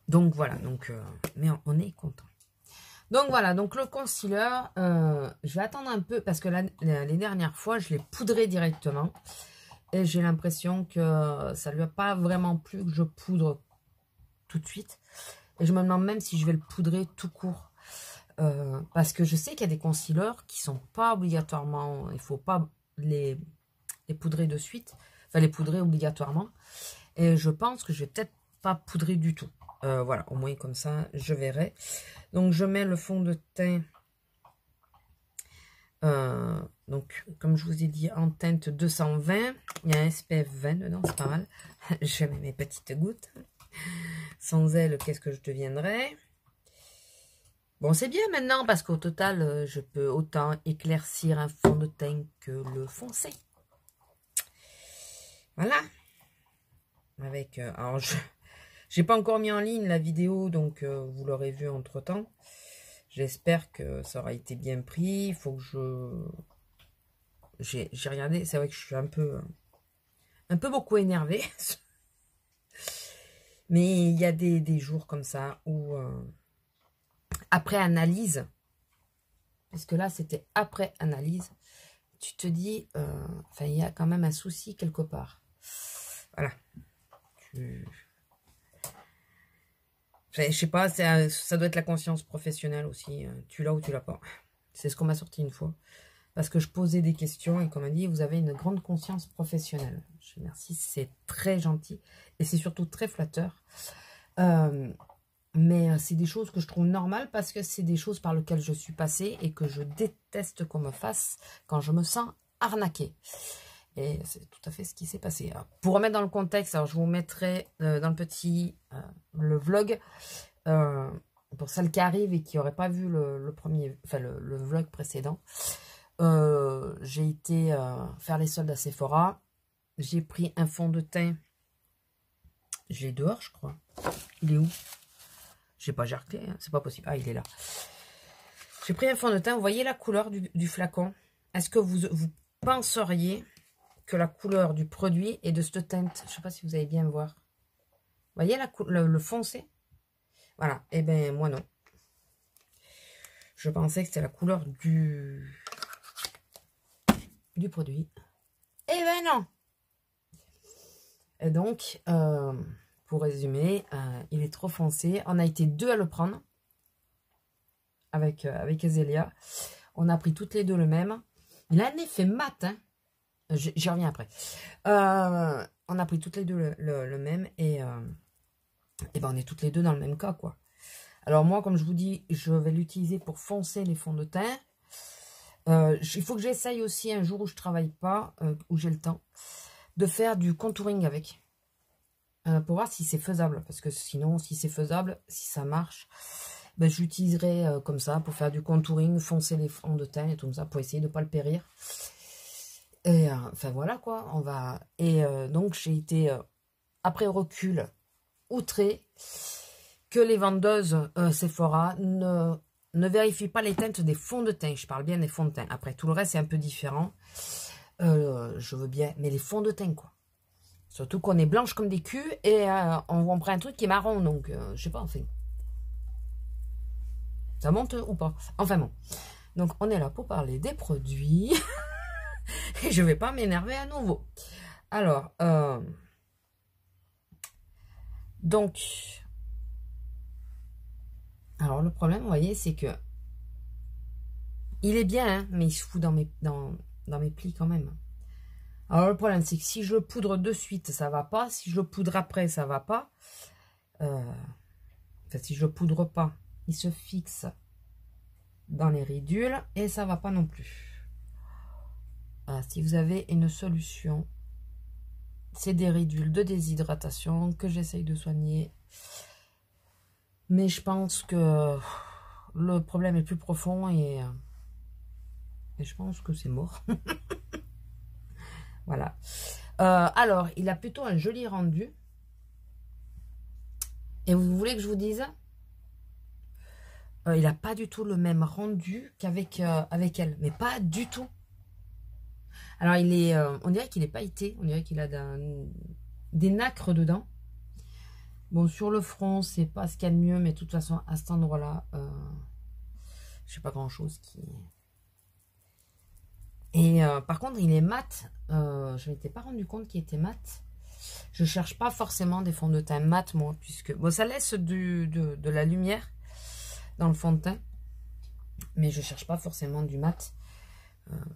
Donc voilà, donc, mais on est content. Donc voilà, donc le concealer, je vais attendre un peu parce que les dernières fois, je l'ai poudré directement. Et j'ai l'impression que ça lui a pas vraiment plu que je poudre tout de suite. Et je me demande même si je vais le poudrer tout court. Parce que je sais qu'il y a des concealers qui sont pas obligatoirement, il faut pas les poudrer de suite. Enfin, les poudrer obligatoirement. Et je pense que je vais peut-être pas poudrer du tout. Voilà, au moins comme ça, je verrai. Donc, je mets le fond de teint. Donc, comme je vous ai dit, en teinte 220. Il y a un SPF 20 dedans, c'est pas mal. Je mets mes petites gouttes. Sans elles, qu'est-ce que je deviendrais? Bon, c'est bien maintenant, parce qu'au total, je peux autant éclaircir un fond de teint que le foncer. Voilà. Avec, alors, j'ai pas encore mis en ligne la vidéo, donc vous l'aurez vu entre-temps. J'espère que ça aura été bien pris. Il faut que j'ai regardé, c'est vrai que je suis un peu beaucoup énervée. Mais il y a des jours comme ça où, après analyse, parce que là, c'était après analyse, tu te dis, enfin, il y a quand même un souci quelque part. Voilà. Enfin, je sais pas, ça doit être la conscience professionnelle aussi. Tu l'as ou tu l'as pas. C'est ce qu'on m'a sorti une fois. Parce que je posais des questions et qu'on m'a dit, vous avez une grande conscience professionnelle. Je dis merci, c'est très gentil. Et c'est surtout très flatteur. Mais c'est des choses que je trouve normales parce que c'est des choses par lesquelles je suis passée et que je déteste qu'on me fasse quand je me sens arnaquée. Et c'est tout à fait ce qui s'est passé. Alors, pour remettre dans le contexte, alors je vous mettrai dans le petit le vlog pour celles qui arrivent et qui n'auraient pas vu le premier, enfin le vlog précédent. J'ai été faire les soldes à Sephora. J'ai pris un fond de teint. Je l'ai dehors, je crois. Il est où? J'ai pas jarclé, hein. C'est pas possible. Ah, il est là. J'ai pris un fond de teint. Vous voyez la couleur du flacon? Est-ce que vous penseriez que la couleur du produit est de cette teinte? Je sais pas si vous allez bien voir. Vous voyez le foncé? Voilà. Eh bien, moi non. Je pensais que c'était la couleur du produit. Eh ben non. Et donc, pour résumer, il est trop foncé. On a été deux à le prendre avec Azélia. On a pris toutes les deux le même. Il a un effet mat, hein. J'y reviens après. On a pris toutes les deux le même et ben on est toutes les deux dans le même cas, quoi. Alors moi, comme je vous dis, je vais l'utiliser pour foncer les fonds de teint. Il faut que j'essaye aussi un jour où je travaille pas, où j'ai le temps, de faire du contouring avec. Pour voir si c'est faisable. Parce que sinon, si c'est faisable, si ça marche, ben, je l'utiliserai comme ça pour faire du contouring, foncer les fonds de teint et tout ça, pour essayer de ne pas le périr. Et enfin voilà quoi, on va... Et donc j'ai été, après recul, outrée que les vendeuses Sephora ne vérifient pas les teintes des fonds de teint. Je parle bien des fonds de teint. Après, tout le reste, c'est un peu différent. Je veux bien, mais les fonds de teint, quoi. Surtout qu'on est blanche comme des culs et on prend un truc qui est marron. Donc, je sais pas, enfin. Ça monte ou pas? Enfin bon. Donc, on est là pour parler des produits. Et je vais pas m'énerver à nouveau. Alors, donc, alors le problème, vous voyez, c'est que il est bien, hein, mais il se fout dans mes plis quand même. Alors le problème, c'est que si je le poudre de suite, ça va pas. Si je le poudre après, ça va pas. Enfin, si je le poudre pas, il se fixe dans les ridules et ça va pas non plus. Si vous avez une solution, c'est des ridules de déshydratation que j'essaye de soigner. Mais je pense que le problème est plus profond et je pense que c'est mort. Voilà. Alors, il a plutôt un joli rendu. Et vous voulez que je vous dise? il n'a pas du tout le même rendu qu'avec avec elle. Mais pas du tout. Alors, il est, on dirait qu'il est pailleté. On dirait qu'il a des nacres dedans. Bon, sur le front, c'est pas ce qu'il y a de mieux. Mais de toute façon, à cet endroit-là, je sais pas grand-chose qui... Et par contre, il est mat. Je ne m'étais pas rendu compte qu'il était mat. Je cherche pas forcément des fonds de teint mat, moi, puisque... Bon, ça laisse de la lumière dans le fond de teint. Mais je cherche pas forcément du mat.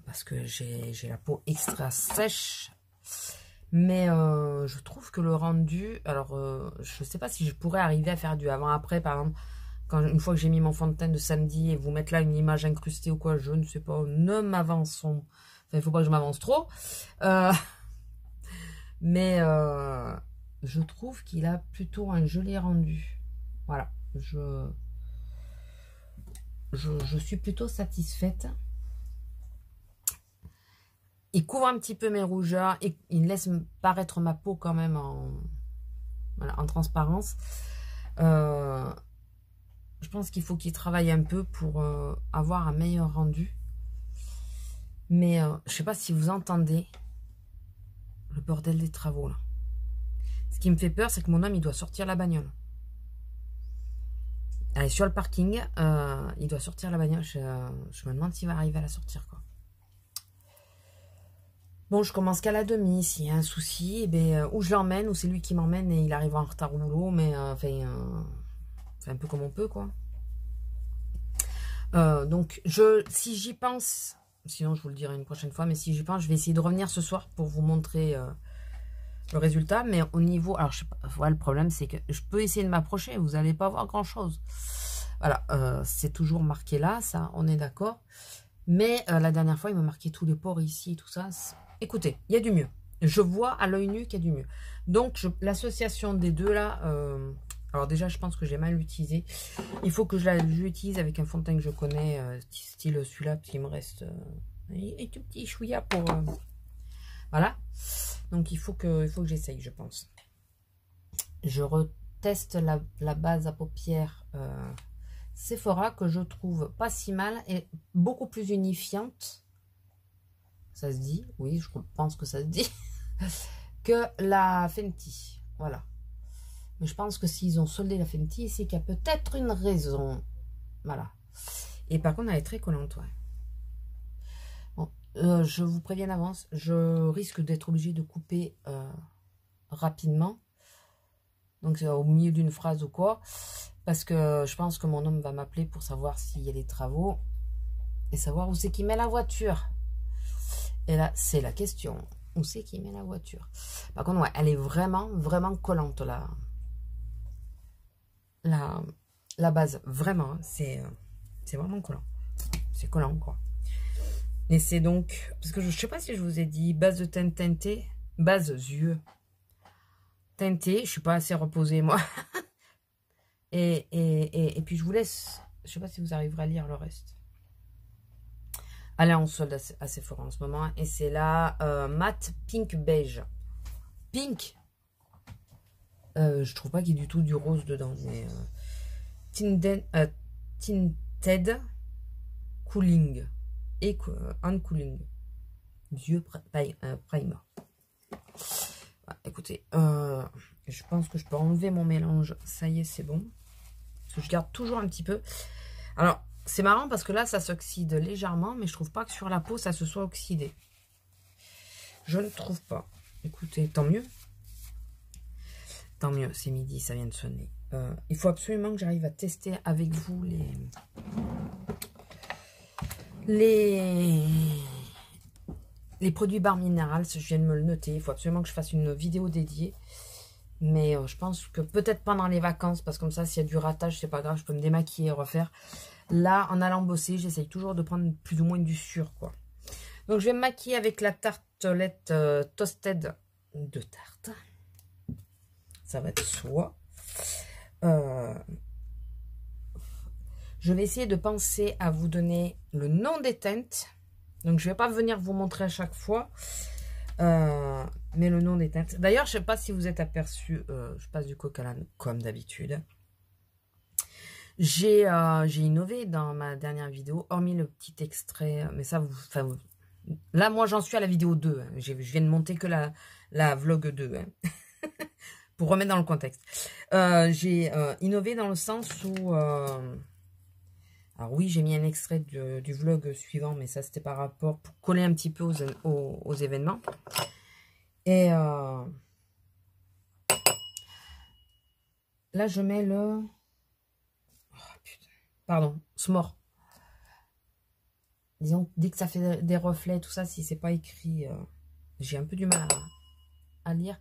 Parce que j'ai la peau extra sèche. Mais je trouve que le rendu... Alors, je sais pas si je pourrais arriver à faire du avant-après, par exemple. Une fois que j'ai mis mon fond de teint de samedi et vous mettre là une image incrustée ou quoi, je ne sais pas, ne m'avançons. Enfin, il faut pas que je m'avance trop. Mais je trouve qu'il a plutôt un joli rendu. Voilà. Je suis plutôt satisfaite. Il couvre un petit peu mes rougeurs et il laisse paraître ma peau quand même voilà, en transparence. Je pense qu'il faut qu'il travaille un peu pour avoir un meilleur rendu. Mais je ne sais pas si vous entendez le bordel des travaux là. Ce qui me fait peur, c'est que mon homme, il doit sortir la bagnole. Allez, sur le parking, il doit sortir la bagnole. Je me demande s'il va arriver à la sortir, quoi. Bon, je commence qu'à la demi. S'il y a un souci, eh ben, ou je l'emmène, ou c'est lui qui m'emmène et il arrive en retard au boulot. Mais c'est un peu comme on peut, quoi. Donc, si j'y pense, sinon je vous le dirai une prochaine fois, mais si j'y pense, je vais essayer de revenir ce soir pour vous montrer le résultat. Mais au niveau, alors je sais pas, voilà, le problème c'est que je peux essayer de m'approcher, vous n'allez pas voir grand chose. Voilà, c'est toujours marqué là, ça, on est d'accord. Mais la dernière fois, il m'a marqué tous les pores ici, tout ça. Écoutez, il y a du mieux. Je vois à l'œil nu qu'il y a du mieux. Donc, l'association des deux là... alors déjà, je pense que j'ai mal utilisé. Il faut que je l'utilise avec un fond de teint que je connais, style celui-là, parce qu'il me reste un tout petit chouïa pour... voilà. Donc, il faut que j'essaye, je pense. Je reteste la base à paupières Sephora, que je trouve pas si mal et beaucoup plus unifiante. Ça se dit, oui, je pense que ça se dit, que la Fenty. Voilà. Mais je pense que s'ils ont soldé la Fenty, c'est qu'il y a peut-être une raison. Voilà. Et par contre, elle est très collante, ouais. Bon, je vous préviens d'avance, je risque d'être obligée de couper rapidement. Donc, au milieu d'une phrase ou quoi. Parce que je pense que mon homme va m'appeler pour savoir s'il y a des travaux. Et savoir où c'est qu'il met la voiture. Et là, c'est la question. Où c'est qu'il met la voiture? Par contre, ouais, elle est vraiment, vraiment collante, là. La base, vraiment, c'est vraiment collant. C'est collant, quoi. Et c'est donc, parce que je ne sais pas si je vous ai dit, base de teint teintée, base yeux teintée, je ne suis pas assez reposée, moi. et puis, je vous laisse, je ne sais pas si vous arriverez à lire le reste. Elle est en solde à Sephora en ce moment, et c'est la matte pink beige. Pink, je trouve pas qu'il y ait du tout du rose dedans, mais... Tinted Cooling et On Cooling Yeux Primer. Voilà, écoutez, je pense que je peux enlever mon mélange. Ça y est, c'est bon. Parce que je garde toujours un petit peu. Alors, c'est marrant parce que là, ça s'oxyde légèrement, mais je trouve pas que sur la peau, ça se soit oxydé. Je ne trouve pas. Écoutez, tant mieux. Tant mieux, c'est midi, ça vient de sonner. Il faut absolument que j'arrive à tester avec vous les produits barre minérale. Je viens de me le noter. Il faut absolument que je fasse une vidéo dédiée. Mais je pense que peut-être pendant les vacances, parce que comme ça, s'il y a du ratage, c'est pas grave, je peux me démaquiller et refaire. Là, en allant bosser, j'essaye toujours de prendre plus ou moins du sûr, quoi. Donc, je vais me maquiller avec la tartelette Toasted de Tarte. Ça va de soi. Je vais essayer de penser à vous donner le nom des teintes. Donc, je ne vais pas venir vous montrer à chaque fois. Mais le nom des teintes. D'ailleurs, je ne sais pas si vous êtes aperçu. Je passe du coq à l'âne, comme d'habitude. J'ai innové dans ma dernière vidéo, hormis le petit extrait, mais ça, là, moi, j'en suis à la vidéo 2. Hein. Je viens de monter que la vlog 2. Hein. Pour remettre dans le contexte. J'ai innové dans le sens où... alors oui, j'ai mis un extrait du vlog suivant, mais ça, c'était par rapport... pour coller un petit peu aux événements. Et là, je mets le... Oh, putain. Pardon, S'more. Disons, dès que ça fait des reflets, tout ça, si c'est pas écrit, j'ai un peu du mal à lire.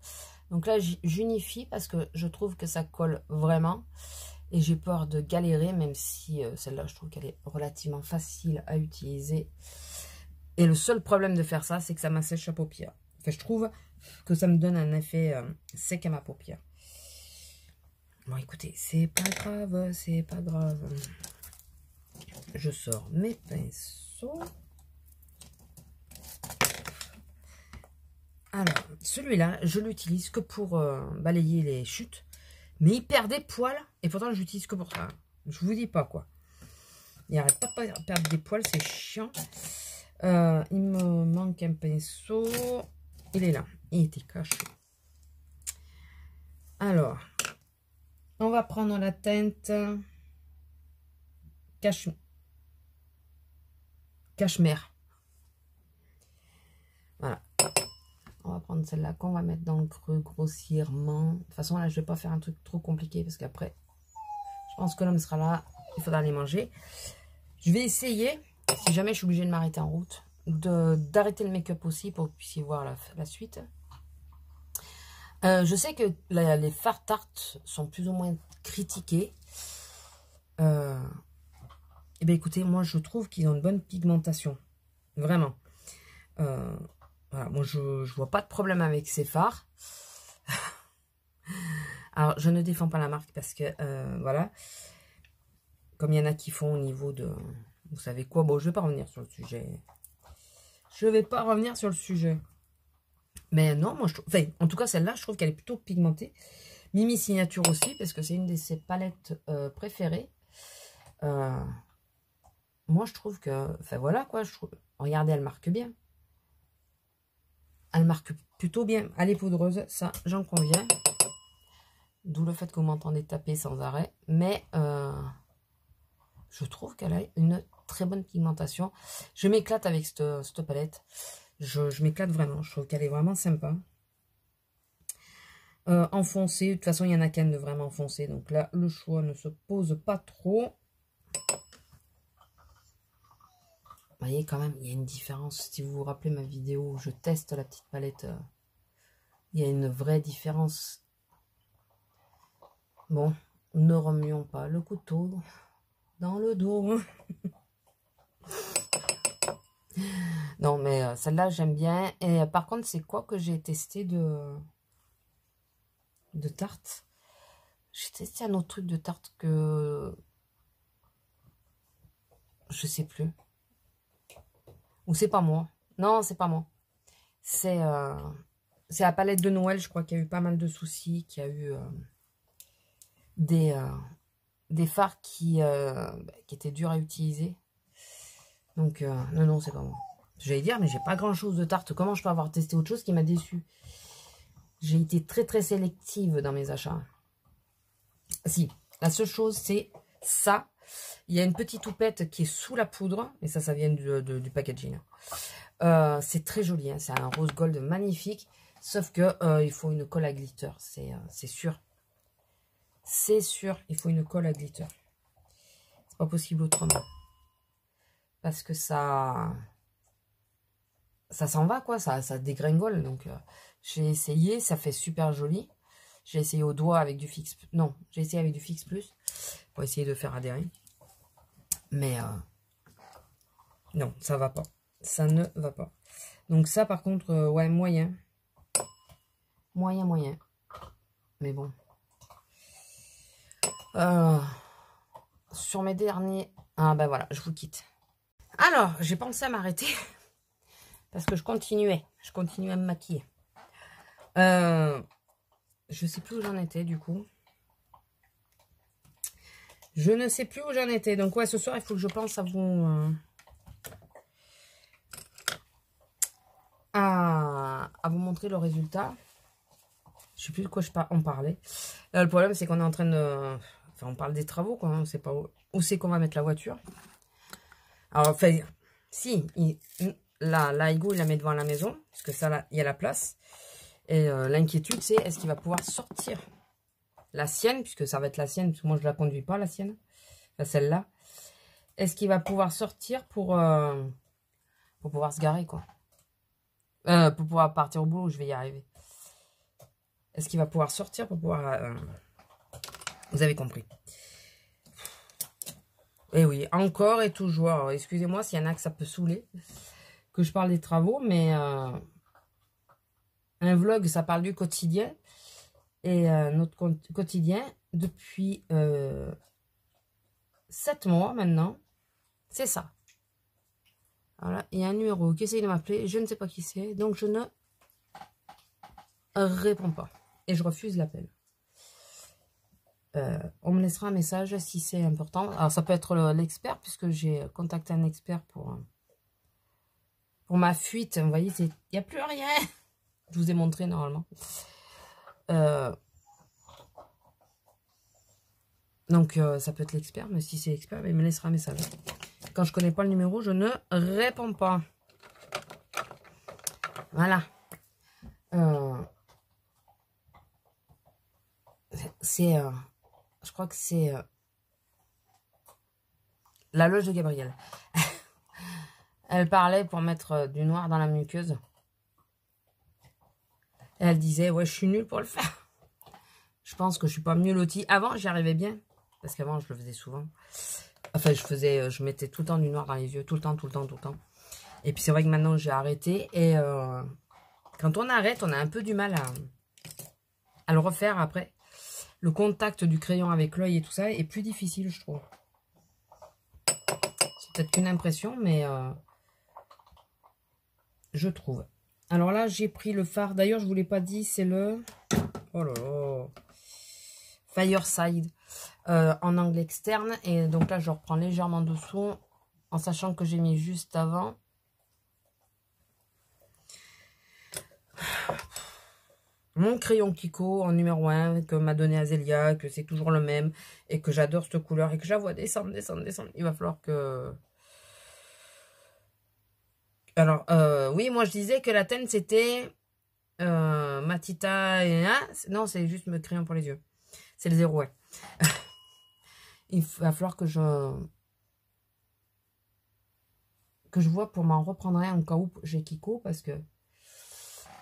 Donc là, j'unifie parce que je trouve que ça colle vraiment. Et j'ai peur de galérer, même si celle-là, je trouve qu'elle est relativement facile à utiliser. Et le seul problème de faire ça, c'est que ça m'assèche la paupière. Enfin, je trouve que ça me donne un effet sec à ma paupière. Bon, écoutez, c'est pas grave, c'est pas grave. Je sors mes pinceaux. Alors, celui-là, je l'utilise que pour balayer les chutes. Mais il perd des poils. Et pourtant, je l'utilise que pour ça. Je vous dis pas quoi. Il arrête pas de perdre des poils. C'est chiant. Il me manque un pinceau. Il est là. Il était caché. Alors, on va prendre la teinte cachemire. Voilà. On va prendre celle-là qu'on va mettre dans le creux grossièrement. De toute façon, là, je vais pas faire un truc trop compliqué parce qu'après, je pense que l'homme sera là. Il faudra les manger. Je vais essayer, si jamais je suis obligée de m'arrêter en route, d'arrêter le make-up aussi pour que vous puissiez voir la suite. Je sais que les fards Tarte sont plus ou moins critiqués. Et bien écoutez, moi je trouve qu'ils ont une bonne pigmentation. Vraiment. Voilà, moi je vois pas de problème avec ces fards. Alors je ne défends pas la marque parce que voilà. Comme il y en a qui font au niveau de... Vous savez quoi? Bon, je vais pas revenir sur le sujet. Je vais pas revenir sur le sujet. Mais non, moi je trouve... Enfin, en tout cas celle-là, je trouve qu'elle est plutôt pigmentée. Mimi Signature aussi, parce que c'est une de ses palettes préférées. Moi je trouve que... Enfin voilà quoi, je trouve... Regardez, elle marque bien. Elle marque plutôt bien. Elle est poudreuse, ça j'en conviens. D'où le fait que vous m'entendez taper sans arrêt. Mais je trouve qu'elle a une très bonne pigmentation. Je m'éclate avec cette palette. Je m'éclate vraiment. Je trouve qu'elle est vraiment sympa. En foncé, de toute façon, il y en a qu'un de vraiment foncé. Donc là, le choix ne se pose pas trop. Vous voyez quand même, il y a une différence. Si vous vous rappelez ma vidéo où je teste la petite palette, il y a une vraie différence. Bon, ne remuons pas le couteau dans le dos. Non, mais celle-là, j'aime bien. Et par contre, c'est quoi que j'ai testé de tarte? J'ai testé un autre truc de tarte que... Je sais plus. Ou c'est pas moi. Non, c'est pas moi. C'est la palette de Noël, je crois qu'il y a eu pas mal de soucis, qu'il y a eu des fards qui étaient durs à utiliser. Donc, non, c'est pas moi. J'allais dire, mais j'ai pas grand chose de tarte. Comment je peux avoir testé autre chose qui m'a déçu? J'ai été très très sélective dans mes achats. Si, la seule chose, c'est ça. Il y a une petite houppette qui est sous la poudre. Et ça vient du packaging. C'est très joli. Hein, c'est un rose gold magnifique. Sauf que il faut une colle à glitter. C'est sûr. C'est sûr, il faut une colle à glitter. C'est pas possible autrement. Parce que ça s'en va, quoi. Ça dégringole. Donc, j'ai essayé. Ça fait super joli. J'ai essayé au doigt avec du fixe. Non, j'ai essayé avec du fixe plus. Pour essayer de faire adhérer. Mais non, ça va pas. Ça ne va pas. Donc ça, par contre, ouais, moyen. Moyen. Mais bon. Sur mes derniers... Ah ben voilà, je vous quitte. Alors, j'ai pensé à m'arrêter. Parce que je continuais. Je continuais à me maquiller. Je sais plus où j'en étais, du coup. Je ne sais plus où j'en étais. Donc, ouais, ce soir, il faut que je pense à vous... à vous montrer le résultat. Je sais plus de quoi on parlait. Là, le problème, c'est qu'on est en train de... Enfin, on parle des travaux, quoi. On ne sait pas où c'est qu'on va mettre la voiture. Alors, enfin, si, là, Hugo, il la met devant la maison, parce que ça, là, il y a la place. Et l'inquiétude, c'est est-ce qu'il va pouvoir sortir la sienne, puisque ça va être la sienne, parce que moi, je ne la conduis pas, la sienne. Enfin, celle-là. Est-ce qu'il va pouvoir sortir pour pouvoir se garer, quoi. Pour pouvoir partir au boulot, je vais y arriver. Est-ce qu'il va pouvoir sortir pour pouvoir... Vous avez compris. Et oui, encore et toujours. Excusez-moi s'il y en a que ça peut saouler que je parle des travaux, mais un vlog, ça parle du quotidien. Et notre quotidien, depuis 7 mois maintenant, c'est ça. Voilà, il y a un numéro qui essaye de m'appeler, je ne sais pas qui c'est, donc je ne réponds pas. Et je refuse l'appel. On me laissera un message si c'est important. Alors, ça peut être l'expert, puisque j'ai contacté un expert pour ma fuite. Vous voyez, il n'y a plus rien. Je vous ai montré normalement. Donc, ça peut être l'expert, mais si c'est l'expert, il me laissera un message. Quand je ne connais pas le numéro, je ne réponds pas. Voilà. Je crois que c'est la loge de Gabrielle. Elle parlait pour mettre du noir dans la muqueuse. Et elle disait, ouais, je suis nulle pour le faire. Je pense que je suis pas mieux lotie. Avant, j'y arrivais bien. Parce qu'avant, je le faisais souvent. Enfin, je mettais tout le temps du noir dans les yeux. Tout le temps. Et puis, c'est vrai que maintenant, j'ai arrêté. Et quand on arrête, on a un peu du mal à le refaire après. Le contact du crayon avec l'œil et tout ça est plus difficile, je trouve. C'est peut-être qu'une impression, mais je trouve. Alors là, j'ai pris le fard. D'ailleurs, je ne vous l'ai pas dit, c'est le... Oh là là. Fireside. En angle externe. Et donc là, je reprends légèrement dessous. En sachant que j'ai mis juste avant. Mon crayon Kiko en numéro 1 que m'a donné Azélia, que c'est toujours le même et que j'adore cette couleur et que je la vois descendre. Il va falloir que... Alors, oui, moi je disais que la teinte c'était Matita et... non, c'est juste me crayon pour les yeux. C'est le 0, ouais. Il va falloir que je vois pour m'en reprendre un en cas où j'ai Kiko parce que...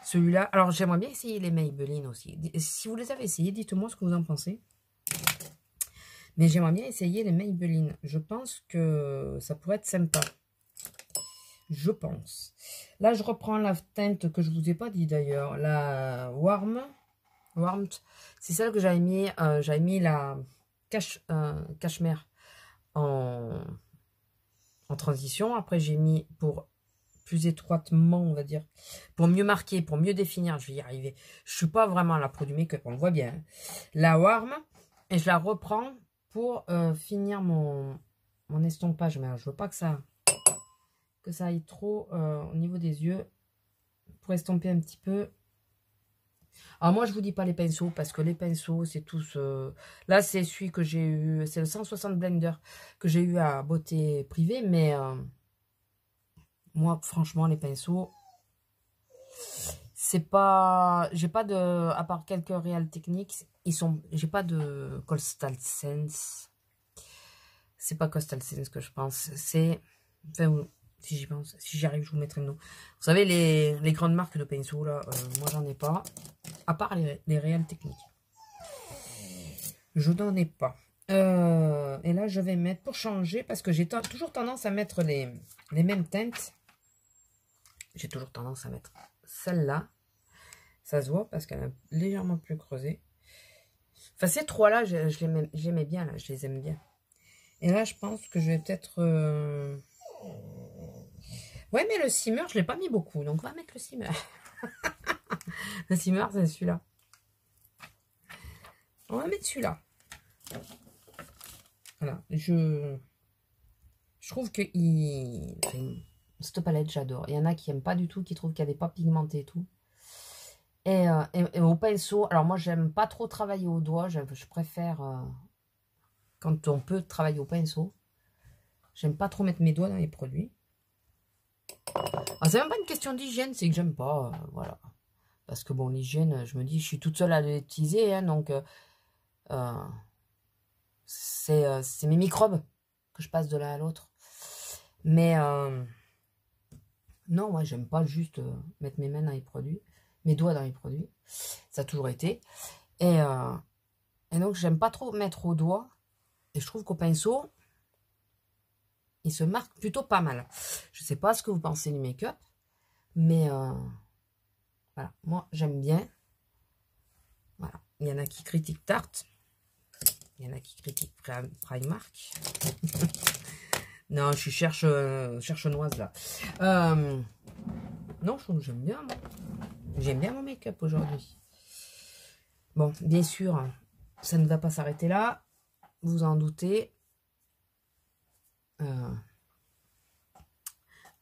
Celui-là, alors j'aimerais bien essayer les Maybelline aussi. Si vous les avez essayés, dites-moi ce que vous en pensez. Mais j'aimerais bien essayer les Maybelline. Je pense que ça pourrait être sympa. Je pense. Là, je reprends la teinte que je vous ai pas dit d'ailleurs. La Warmth. C'est celle que j'avais mis. J'avais mis la Cashmere en transition. Après, j'ai mis pour... plus étroitement, on va dire, pour mieux marquer, pour mieux définir, je vais y arriver. Je suis pas vraiment à la pro du make-up, on le voit bien. La Warm, et je la reprends pour finir mon estompage, mais alors, je veux pas que ça aille trop au niveau des yeux, pour estomper un petit peu. Alors moi, je vous dis pas les pinceaux, parce que les pinceaux, c'est tous... Là, c'est celui que j'ai eu, c'est le 160 Blender que j'ai eu à beauté privée, mais... moi, franchement, les pinceaux, c'est pas... J'ai pas de... À part quelques Real Techniques, j'ai pas de Coastal Sense. C'est pas Coastal Sense que je pense. C'est... Enfin, si j'y pense, si j'y arrive, je vous mettrai le nom. Vous savez, les grandes marques de pinceaux, là, moi, j'en ai pas. À part les Real Techniques. Je n'en ai pas. Et là, je vais mettre, pour changer, parce que j'ai toujours tendance à mettre les mêmes teintes. J'ai toujours tendance à mettre celle-là. Ça se voit parce qu'elle est légèrement plus creusée. Enfin, ces trois-là, j'aimais bien, là. Je les aime bien. Et là, je pense que je vais peut-être... Ouais, mais le simmer, je ne l'ai pas mis beaucoup. Donc, on va mettre le simmer. Le simmer, c'est celui-là. On va mettre celui-là. Voilà, je trouve que cette palette, j'adore. Il y en a qui n'aiment pas du tout, qui trouvent qu'elle n'est pas pigmentée et tout. Et au pinceau, alors moi, j'aime pas trop travailler au doigt. Je préfère, quand on peut travailler au pinceau. J'aime pas trop mettre mes doigts dans les produits. C'est même pas une question d'hygiène, c'est que j'aime pas, voilà. Parce que bon, l'hygiène, je me dis, je suis toute seule à l'utiliser, hein, donc c'est mes microbes que je passe de l'un à l'autre. Mais non, moi, j'aime pas juste mettre mes mains dans les produits, mes doigts dans les produits. Ça a toujours été. Et donc, j'aime pas trop mettre au doigt. Et je trouve qu'au pinceau, il se marque plutôt pas mal. Je sais pas ce que vous pensez du make-up, mais voilà, moi j'aime bien. Voilà, il y en a qui critiquent Tarte, il y en a qui critiquent Primark. Non, je suis cherchenoise là. Non, je trouve que j'aime bien. J'aime bien mon make-up aujourd'hui. Bon, bien sûr, ça ne va pas s'arrêter là. Vous en doutez.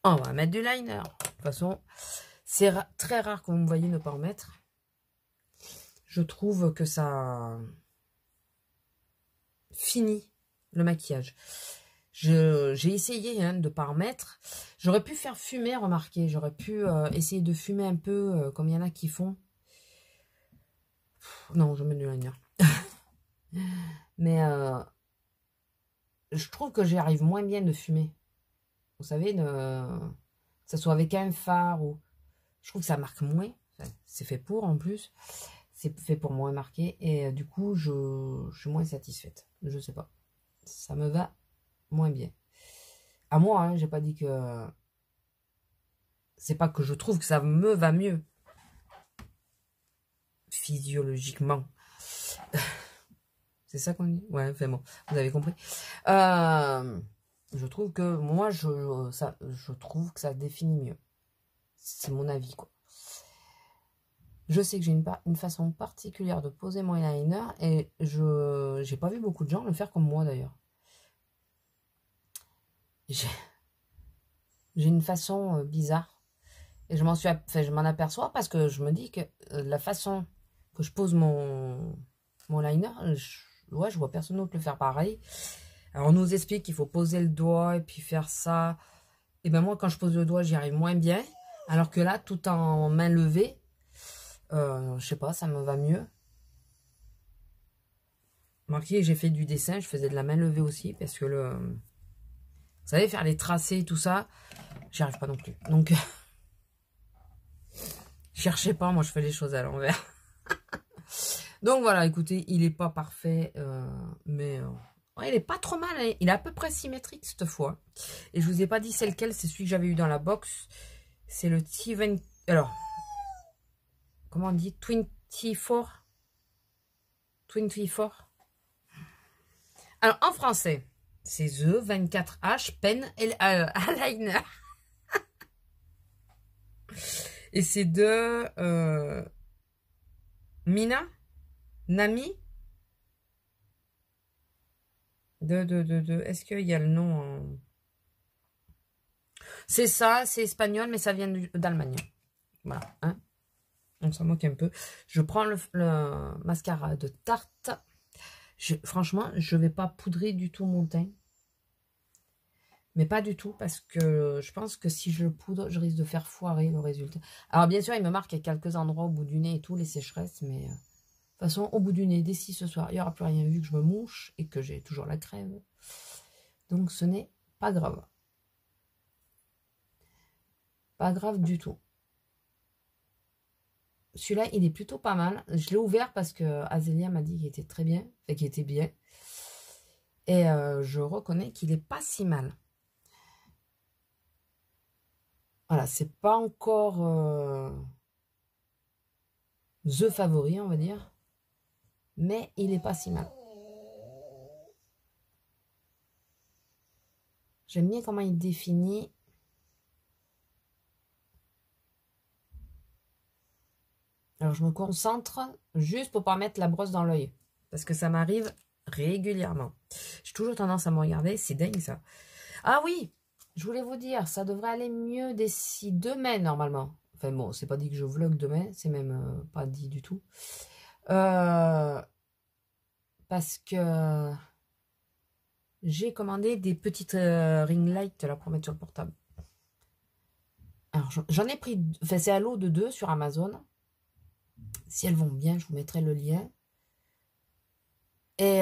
On va mettre du liner. De toute façon, c'est très rare que vous me voyez ne pas en mettre. Je trouve que ça finit le maquillage. J'ai essayé de ne pas en mettre. J'aurais pu faire fumer, remarquez. J'aurais pu essayer de fumer un peu, comme il y en a qui font. Non, je mets du liner. Mais je trouve que j'y arrive moins bien de fumer. Vous savez, que ça soit avec un fard ou... Je trouve que ça marque moins. Enfin, c'est fait pour en plus. C'est fait pour moins marquer. Et du coup, je suis moins satisfaite. Je sais pas. Ça me va moins bien. À moi, hein, j'ai pas dit que... C'est pas que je trouve que ça me va mieux. Physiologiquement. C'est ça qu'on dit? Ouais, enfin bon, vous avez compris. Je trouve que moi, je trouve que ça définit mieux. C'est mon avis, quoi. Je sais que j'ai une façon particulière de poser mon eyeliner et j'ai pas vu beaucoup de gens le faire comme moi d'ailleurs. J'ai une façon bizarre et je m'en aperçois parce que je me dis que la façon que je pose mon liner, je vois personne d'autre le faire pareil. Alors on nous explique qu'il faut poser le doigt et puis faire ça. Et ben moi quand je pose le doigt j'y arrive moins bien. Alors que là tout en main levée, je sais pas, ça me va mieux. Remarquez, j'ai fait du dessin, je faisais de la main levée aussi parce que vous savez faire les tracés et tout ça, j'y arrive pas non plus. Donc cherchez pas, moi je fais les choses à l'envers. Donc voilà, écoutez, il est pas parfait, mais ouais, il est pas trop mal. Hein. Il est à peu près symétrique cette fois. Et je vous ai pas dit c'est lequel, c'est celui que j'avais eu dans la box. C'est le T20. Alors, comment on dit? 24. 24. Alors en français, c'est The 24H Pen Eyeliner. Et c'est de Mina Nami est-ce qu'il y a le nom en... C'est ça, c'est espagnol, mais ça vient d'Allemagne. Voilà, hein. On s'en moque un peu. Je prends le mascara de Tarte. Franchement, je ne vais pas poudrer du tout mon teint. Mais pas du tout, parce que je pense que si je le poudre, je risque de faire foirer le résultat. Alors bien sûr, il me marque à quelques endroits au bout du nez et tout, les sécheresses, mais... de toute façon, au bout du nez, d'ici ce soir, il n'y aura plus rien vu que je me mouche et que j'ai toujours la crève. Donc, ce n'est pas grave. Pas grave du tout. Celui-là, il est plutôt pas mal. Je l'ai ouvert parce que Azélia m'a dit qu'il était très bien. Enfin, qu'il était bien. Et je reconnais qu'il n'est pas si mal. Voilà, c'est pas encore the favori, on va dire. Mais il n'est pas si mal. J'aime bien comment il définit. Alors, je me concentre juste pour pas mettre la brosse dans l'œil. Parce que ça m'arrive régulièrement. J'ai toujours tendance à me regarder, c'est dingue ça. Ah oui, je voulais vous dire, ça devrait aller mieux d'ici demain normalement. Enfin bon, c'est pas dit que je vlog demain, c'est même pas dit du tout. Parce que j'ai commandé des petites ring lights là pour mettre sur le portable. Alors j'en ai pris, enfin c'est à lot de 2 sur Amazon. Si elles vont bien, je vous mettrai le lien. Et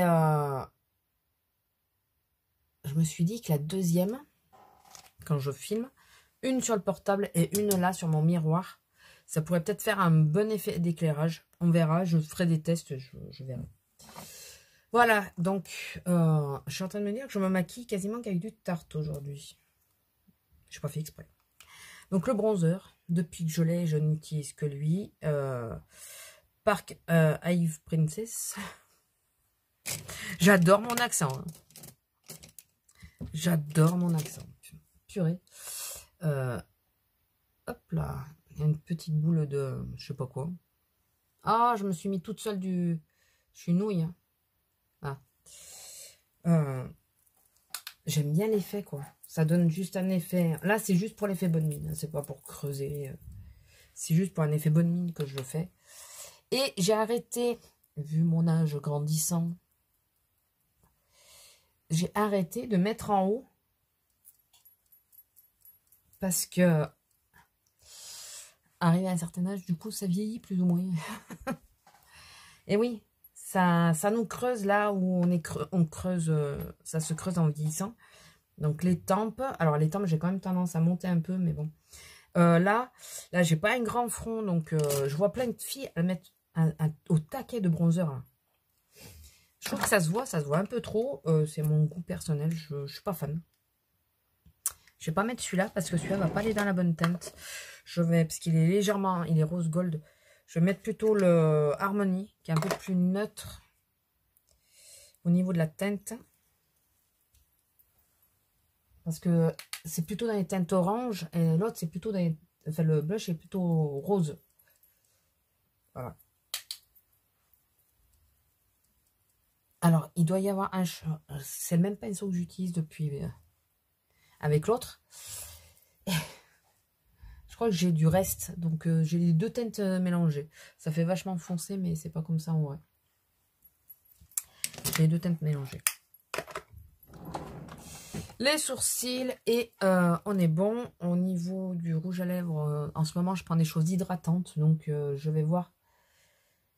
je me suis dit que la deuxième, quand je filme, une sur le portable et une là sur mon miroir, ça pourrait peut-être faire un bon effet d'éclairage. On verra, je ferai des tests, je verrai. Voilà, donc je suis en train de me dire que je me maquille quasiment qu'avec du Tarte aujourd'hui. Je n'ai pas fait exprès. Donc le bronzer, depuis que je l'ai, je n'utilise que lui. Park Eve Princess. J'adore mon accent. Hein. J'adore mon accent. Purée. Hop là. Il y a une petite boule de... je sais pas quoi. Ah, je me suis mis toute seule du... Je suis nouille. Hein. Ah. J'aime bien l'effet, quoi. Ça donne juste un effet... Là, c'est juste pour l'effet bonne mine. C'est pas pour creuser. C'est juste pour un effet bonne mine que je le fais. Et j'ai arrêté, vu mon âge grandissant, j'ai arrêté de mettre en haut parce que arrivé à un certain âge, du coup, ça vieillit plus ou moins. Et oui, ça nous creuse là où on creuse, ça se creuse en vieillissant. Donc les tempes, alors les tempes, j'ai quand même tendance à monter un peu, mais bon. Là, j'ai pas un grand front, donc je vois plein de filles à mettre au taquet de bronzer. Hein. Je trouve que ça se voit un peu trop. C'est mon goût personnel, je suis pas fan. Je vais pas mettre celui-là parce que celui-là va pas aller dans la bonne teinte. Je vais, parce qu'il est légèrement, il est rose gold. Je vais mettre plutôt le Harmony, qui est un peu plus neutre au niveau de la teinte. Parce que c'est plutôt dans les teintes orange et l'autre c'est plutôt dans les... Enfin, le blush est plutôt rose. Voilà. Alors, il doit y avoir un... C'est le même pinceau que j'utilise depuis... avec l'autre. Je crois que j'ai du reste. Donc, j'ai les deux teintes mélangées. Ça fait vachement foncé, mais c'est pas comme ça en vrai. J'ai les deux teintes mélangées. Les sourcils et on est bon. Au niveau du rouge à lèvres, en ce moment, je prends des choses hydratantes. Donc, je vais voir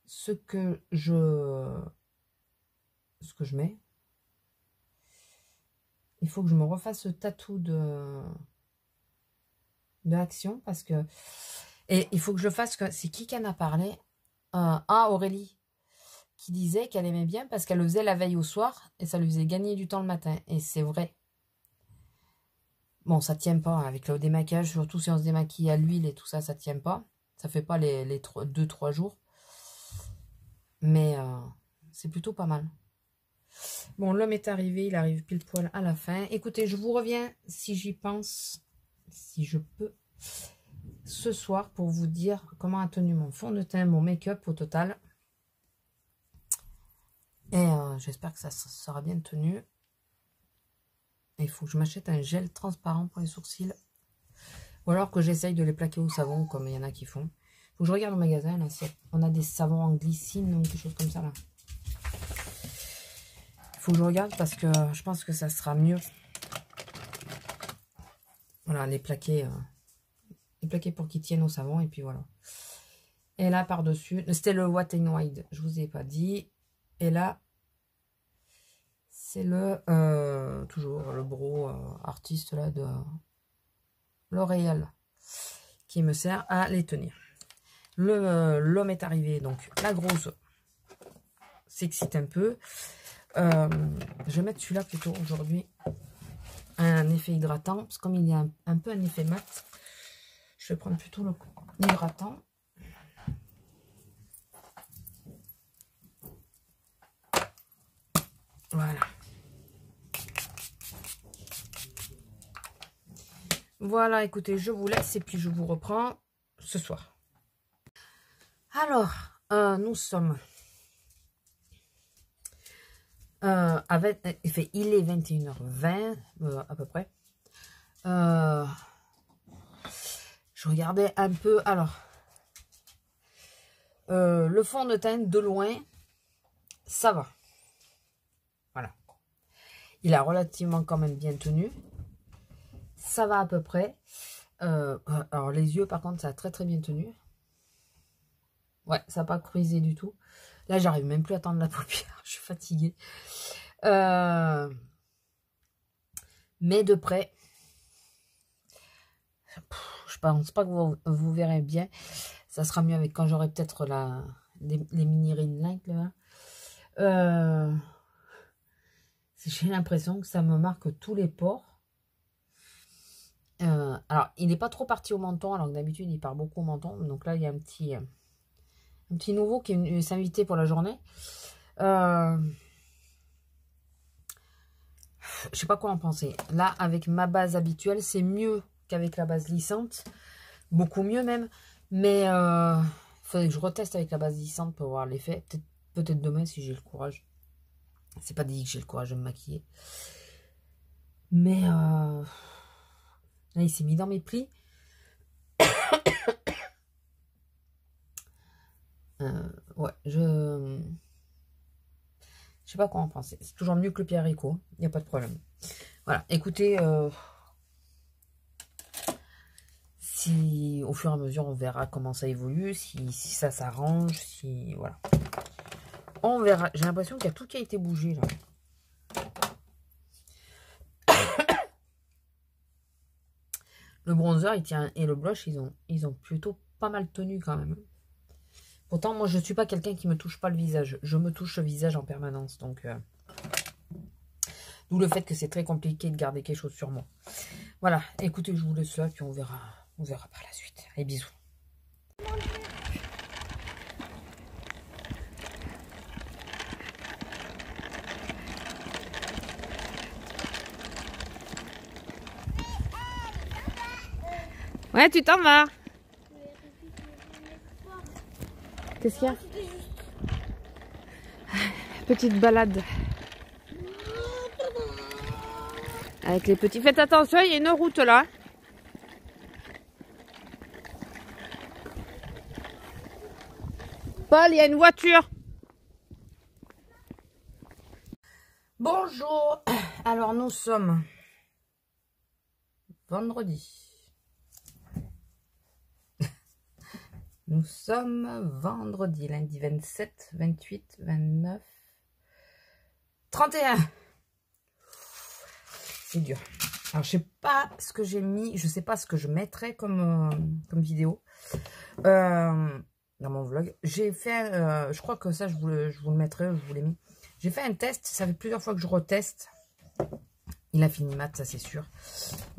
ce que je mets. Il faut que je me refasse ce tatou de Action parce que... Et il faut que je fasse... C'est qui en a parlé Aurélie, qui disait qu'elle aimait bien parce qu'elle le faisait la veille au soir et ça lui faisait gagner du temps le matin. Et c'est vrai. Bon, ça tient pas avec le démaquillage, surtout si on se démaquille à l'huile et tout ça, ça tient pas. Ça fait pas les 2-3 jours. Mais c'est plutôt pas mal. Bon, l'homme est arrivé, il arrive pile poil à la fin. Écoutez, je vous reviens si j'y pense, si je peux, ce soir pour vous dire comment a tenu mon fond de teint, mon make-up au total. Et j'espère que ça sera bien tenu. Il faut que je m'achète un gel transparent pour les sourcils. Ou alors que j'essaye de les plaquer au savon, comme il y en a qui font. Faut que je regarde au magasin, là, si on a des savons en glycine ou quelque chose comme ça, là. Il faut que je regarde parce que je pense que ça sera mieux. Voilà, les plaquer pour qu'ils tiennent au savon, et puis voilà. Et là, par-dessus, c'était le Wet n Wild, je vous ai pas dit. Et là, c'est le, toujours le Bro artiste, là, de L'Oréal, qui me sert à les tenir. L'homme est arrivé, donc la grosse s'excite un peu. Je vais mettre celui-là plutôt aujourd'hui. Un effet hydratant, parce que comme il y a un peu un effet mat, je vais prendre plutôt l'hydratant. Voilà. Voilà, écoutez, je vous laisse et puis je vous reprends ce soir. Alors, nous sommes Il est 21h20 à peu près. Je regardais un peu. Alors, le fond de teint de loin, ça va. Voilà. Il a relativement quand même bien tenu. Ça va à peu près. Alors, les yeux, par contre, ça a très très bien tenu. Ouais, ça n'a pas creusé du tout. Là, j'arrive même plus à tendre la paupière. Je suis fatiguée. Mais de près, je pense pas que vous verrez bien. Ça sera mieux avec quand j'aurai peut-être les mini ring light là. J'ai l'impression que ça me marque tous les pores. Alors, il n'est pas trop parti au menton, alors que d'habitude, il part beaucoup au menton. Donc là, il y a un petit nouveau qui est venu s'inviter pour la journée. Je sais pas quoi en penser. Là, avec ma base habituelle, c'est mieux qu'avec la base lissante. Beaucoup mieux même. Mais il faudrait que je reteste avec la base lissante pour voir l'effet. Peut-être demain si j'ai le courage. C'est pas dit que j'ai le courage de me maquiller. Mais là, il s'est mis dans mes plis. Ouais, je sais pas quoi en penser. C'est toujours mieux que le Pierre Rico. Il n'y a pas de problème. Voilà, écoutez, si au fur et à mesure on verra comment ça évolue, si ça s'arrange, si voilà. On verra. J'ai l'impression qu'il y a tout qui a été bougé là. Le bronzer il tient et le blush ils ont plutôt pas mal tenu quand même. Pourtant moi je suis pas quelqu'un qui me touche pas le visage. Je me touche le visage en permanence donc d'où le fait que c'est très compliqué de garder quelque chose sur moi. Voilà, écoutez, je vous laisse là puis on verra par la suite. Allez, bisous. Ouais, tu t'en vas. Qu'est-ce qu'il y a? Petite balade. Avec les petits. Faites attention, il y a une route là. Paul, il y a une voiture. Bonjour. Alors, nous sommes vendredi. Nous sommes vendredi, lundi 27, 28, 29, 31. C'est dur. Alors, je sais pas ce que j'ai mis. Je sais pas ce que je mettrai comme vidéo. Dans mon vlog. J'ai fait, je crois que ça, je vous le mettrai, je vous l'ai mis. J'ai fait un test. Ça fait plusieurs fois que je reteste. Il a fini mat, ça c'est sûr.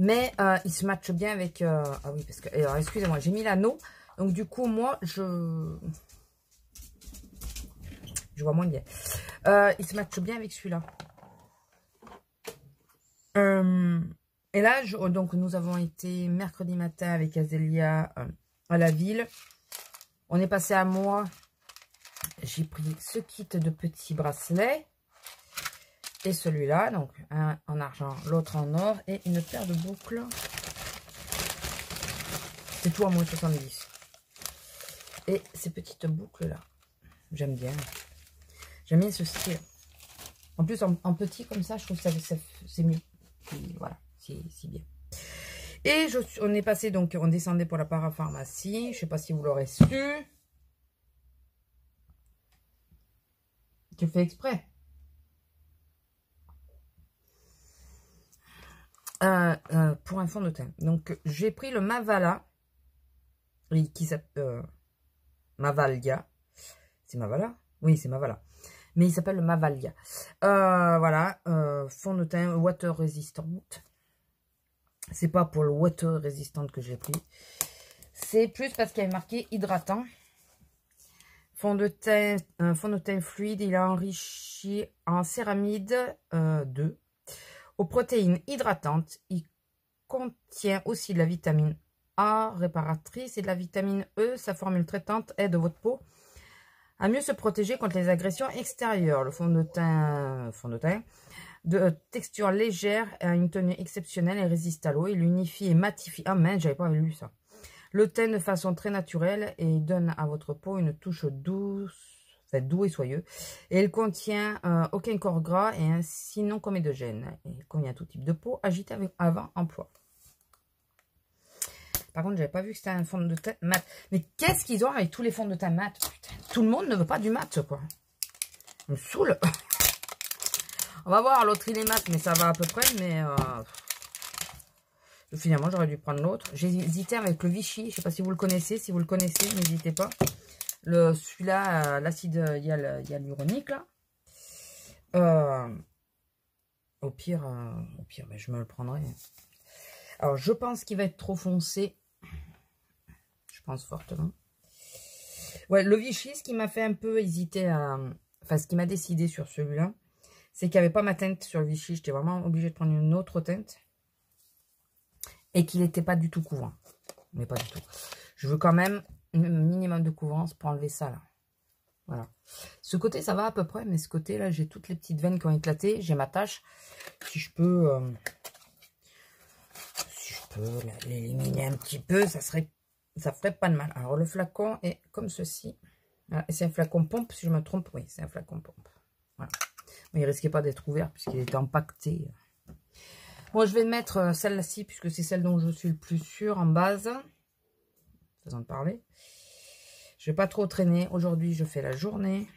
Mais il se matche bien avec... ah oui, parce que... Alors, excusez-moi, j'ai mis l'anneau. Donc, du coup, moi, je vois moins bien. Il se matche bien avec celui-là. Et là, donc, nous avons été mercredi matin avec Azélia à la ville. On est passé à moi. J'ai pris ce kit de petits bracelets. Et celui-là, donc un en argent, l'autre en or. Et une paire de boucles. C'est tout à moins 70. Et ces petites boucles-là. J'aime bien. J'aime bien ce style. En plus, en petit comme ça, je trouve que c'est mieux. Et voilà, c'est bien. Et on est passé, donc, on descendait pour la parapharmacie. Je ne sais pas si vous l'aurez su. Tu fais exprès. Pour un fond de teint. Donc, j'ai pris le Mavala. Qui s'appelle... Mavalia. C'est Mavala? Oui, c'est Mavala. Mais il s'appelle le Mavalia. Voilà. Fond de teint water resistant. C'est pas pour le water resistant que j'ai pris. C'est plus parce qu'il y a marqué hydratant. Fond de teint fluide. Il est enrichi en céramide 2. Aux protéines hydratantes. Il contient aussi de la vitamine A réparatrice et de la vitamine E. Sa formule traitante aide votre peau À mieux se protéger contre les agressions extérieures. Le fond de teint de texture légère a une tenue exceptionnelle et résiste à l'eau. Il unifie et matifie. Ah mince, j'avais pas lu ça. Le teint de façon très naturelle et il donne à votre peau une touche douce, enfin, doux et soyeux. Et il contient aucun corps gras et ainsi non comédogène. Et il convient à tout type de peau, agité avant emploi. Par contre, j'avais pas vu que c'était un fond de teint mat. Mais qu'est-ce qu'ils ont avec tous les fonds de teint mat? Putain, tout le monde ne veut pas du mat, quoi. On me saoule. On va voir, l'autre il est mat, mais ça va à peu près. Mais finalement, j'aurais dû prendre l'autre. J'ai hésité avec le Vichy. Je sais pas si vous le connaissez. Si vous le connaissez, n'hésitez pas. Celui-là, l'acide hyaluronique, là. Au pire, ben, je me le prendrai. Alors, je pense qu'il va être trop foncé. Je pense fortement. Ouais, le Vichy, ce qui m'a fait un peu hésiter à... Enfin, ce qui m'a décidé sur celui-là, c'est qu'il n'y avait pas ma teinte sur le Vichy. J'étais vraiment obligée de prendre une autre teinte. Et qu'il n'était pas du tout couvrant. Mais pas du tout. Je veux quand même un minimum de couvrance pour enlever ça, là. Voilà. Ce côté, ça va à peu près. Mais ce côté-là, j'ai toutes les petites veines qui ont éclaté. J'ai ma tache. Si je peux l'éliminer un petit peu, ça ferait pas de mal. Alors, le flacon est comme ceci. Voilà. Et c'est un flacon pompe, si je me trompe. Oui, c'est un flacon pompe. Voilà. Mais il risquait pas d'être ouvert puisqu'il était empaqueté. Bon, je vais mettre celle-ci puisque c'est celle dont je suis le plus sûr en base. Faisons de parler. Je vais pas trop traîner. Aujourd'hui, je fais la journée.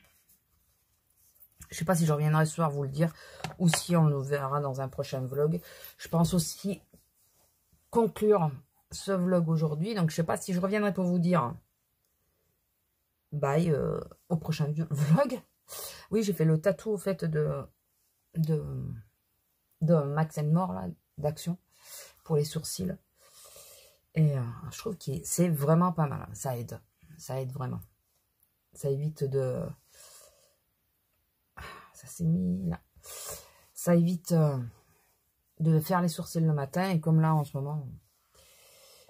Je sais pas si je reviendrai ce soir vous le dire ou si on le verra dans un prochain vlog. Je pense aussi conclure ce vlog aujourd'hui. Donc, je sais pas si je reviendrai pour vous dire bye au prochain vlog. Oui, j'ai fait le tatou au fait de Max & More, là, d'Action, pour les sourcils. Et je trouve que c'est vraiment pas mal. Ça aide. Ça aide vraiment. Ça évite de... Ça s'est mis là. Ça évite de faire les sourcils le matin. Et comme là, en ce moment...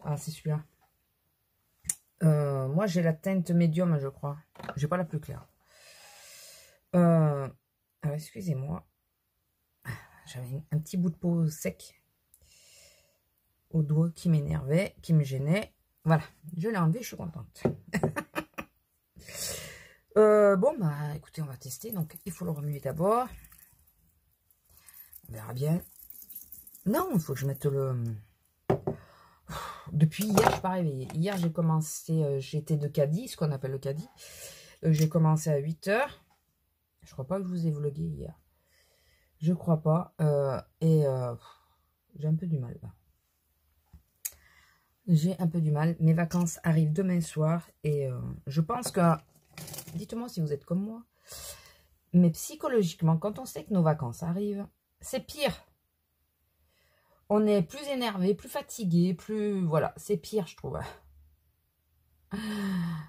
Ah, c'est celui-là. Moi, j'ai la teinte médium, je crois. J'ai pas la plus claire. Alors, excusez-moi. J'avais un petit bout de peau sec au doigt qui m'énervait, qui me gênait. Voilà, je l'ai enlevé, je suis contente. Bon, bah écoutez, on va tester. Donc, il faut le remuer d'abord. On verra bien. Non, il faut que je mette le... Depuis hier, je ne suis pas réveillée. Hier, j'ai commencé, j'étais de caddie, ce qu'on appelle le caddie. J'ai commencé à 8 h. Je crois pas que je vous ai vlogué hier. Je crois pas. J'ai un peu du mal là. J'ai un peu du mal. Mes vacances arrivent demain soir. Et je pense que... Dites-moi si vous êtes comme moi. Mais psychologiquement, quand on sait que nos vacances arrivent, c'est pire. On est plus énervé, plus fatigué, plus... Voilà, c'est pire, je trouve.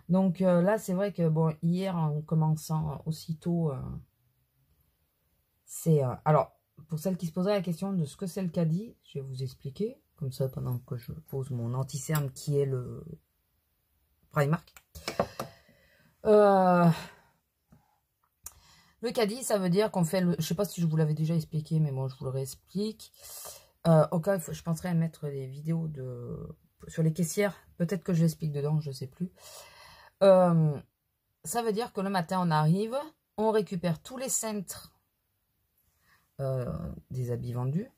Donc là, c'est vrai que, bon, hier, en commençant aussitôt... c'est... alors, pour celles qui se poseraient la question de ce que c'est le caddie, je vais vous expliquer. Comme ça, pendant que je pose mon anti-cerne qui est le Primark. Le caddie, ça veut dire qu'on fait le... Je sais pas si je vous l'avais déjà expliqué, mais bon, je vous le réexplique. Au cas où je penserais à mettre des vidéos sur les caissières. Peut-être que je l'explique dedans, je sais plus. Ça veut dire que le matin, on arrive, on récupère tous les cintres des habits vendus.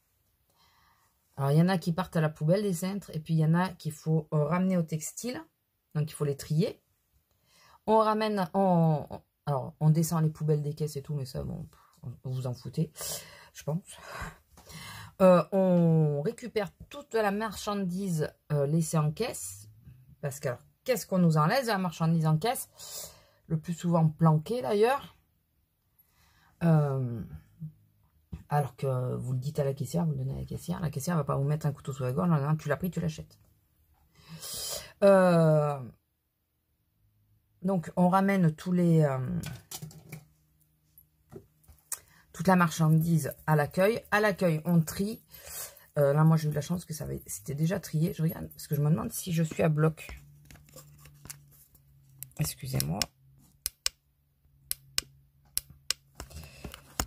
Alors, il y en a qui partent à la poubelle, des cintres, et puis il y en a qu'il faut ramener au textile. Donc, il faut les trier. On ramène... alors, on descend les poubelles des caisses et tout, mais ça, bon, vous en foutez, je pense. On récupère toute la marchandise laissée en caisse. Parce que, qu'est-ce qu'on nous enlève, la marchandise en caisse? Le plus souvent planquée, d'ailleurs. Alors que vous le dites à la caissière, vous le donnez à la caissière ne va pas vous mettre un couteau sous la gorge. Non, tu l'as pris, tu l'achètes. Donc, on ramène toute la marchandise à l'accueil. À l'accueil, on trie. Là, moi, j'ai eu la chance que c'était déjà trié. Je regarde, parce que je me demande si je suis à bloc. Excusez-moi.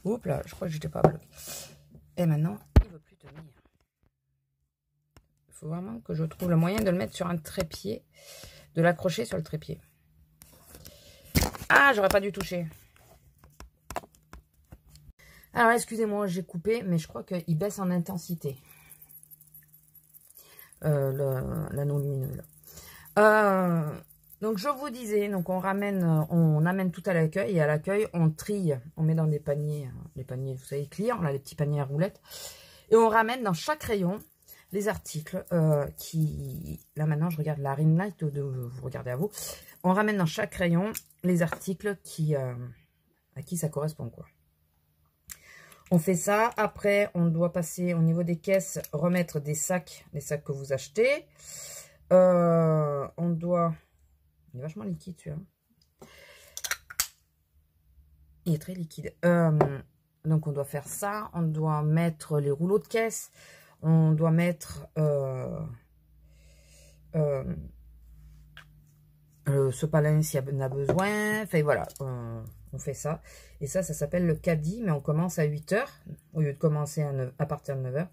Oups là, je crois que j'étais pas bloqué. Et maintenant, il ne veut plus tenir. Il faut vraiment que je trouve le moyen de le mettre sur un trépied, de l'accrocher sur le trépied. Ah, j'aurais pas dû toucher. Alors, excusez-moi, j'ai coupé, mais je crois qu'il baisse en intensité. L'anneau lumineux, là. Donc, je vous disais, donc on amène tout à l'accueil, et à l'accueil, on trie, on met dans des paniers, les paniers, vous savez, clear, là, les petits paniers à roulettes, et on ramène dans chaque rayon les articles qui... Là, maintenant, je regarde la ring light, vous regardez à vous. On ramène dans chaque rayon les articles qui, à qui ça correspond, quoi. On fait ça. Après, on doit passer au niveau des caisses, remettre des sacs, les sacs que vous achetez. On doit... Il est vachement liquide, celui-là. Il est très liquide. Donc, on doit faire ça. On doit mettre les rouleaux de caisse. On doit mettre ce palin s'il y en a besoin. Enfin, voilà. On fait ça. Et ça s'appelle le caddie, mais on commence à 8 h. Au lieu de commencer à partir de 9 h.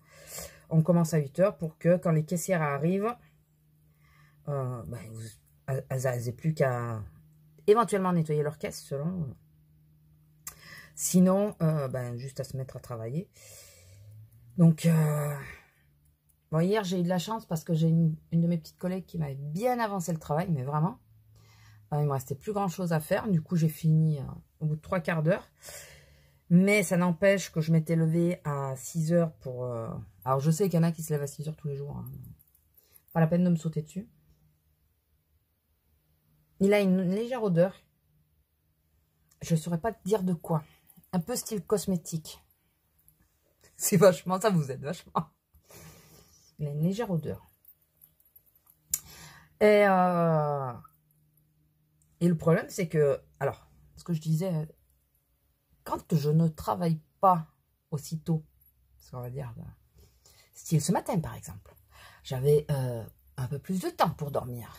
On commence à 8 h pour que quand les caissières arrivent, elles n'aient plus qu'à éventuellement nettoyer leur caisse, selon. Sinon, juste à se mettre à travailler. Donc, bon, hier, j'ai eu de la chance parce que j'ai une de mes petites collègues qui m'avait bien avancé le travail, mais vraiment. Il me restait plus grand chose à faire. Du coup, j'ai fini au bout de 3/4 d'heure. Mais ça n'empêche que je m'étais levée à 6 h pour... Alors, je sais qu'il y en a qui se lèvent à 6 h tous les jours. Hein. Pas la peine de me sauter dessus. Il a une légère odeur. Je ne saurais pas te dire de quoi. Un peu style cosmétique. C'est vachement... Ça vous aide vachement. Il a une légère odeur. Et le problème, c'est que... Alors, ce que je disais... Quand je ne travaille pas aussitôt, parce qu'on va dire... style ce matin, par exemple. J'avais un peu plus de temps pour dormir.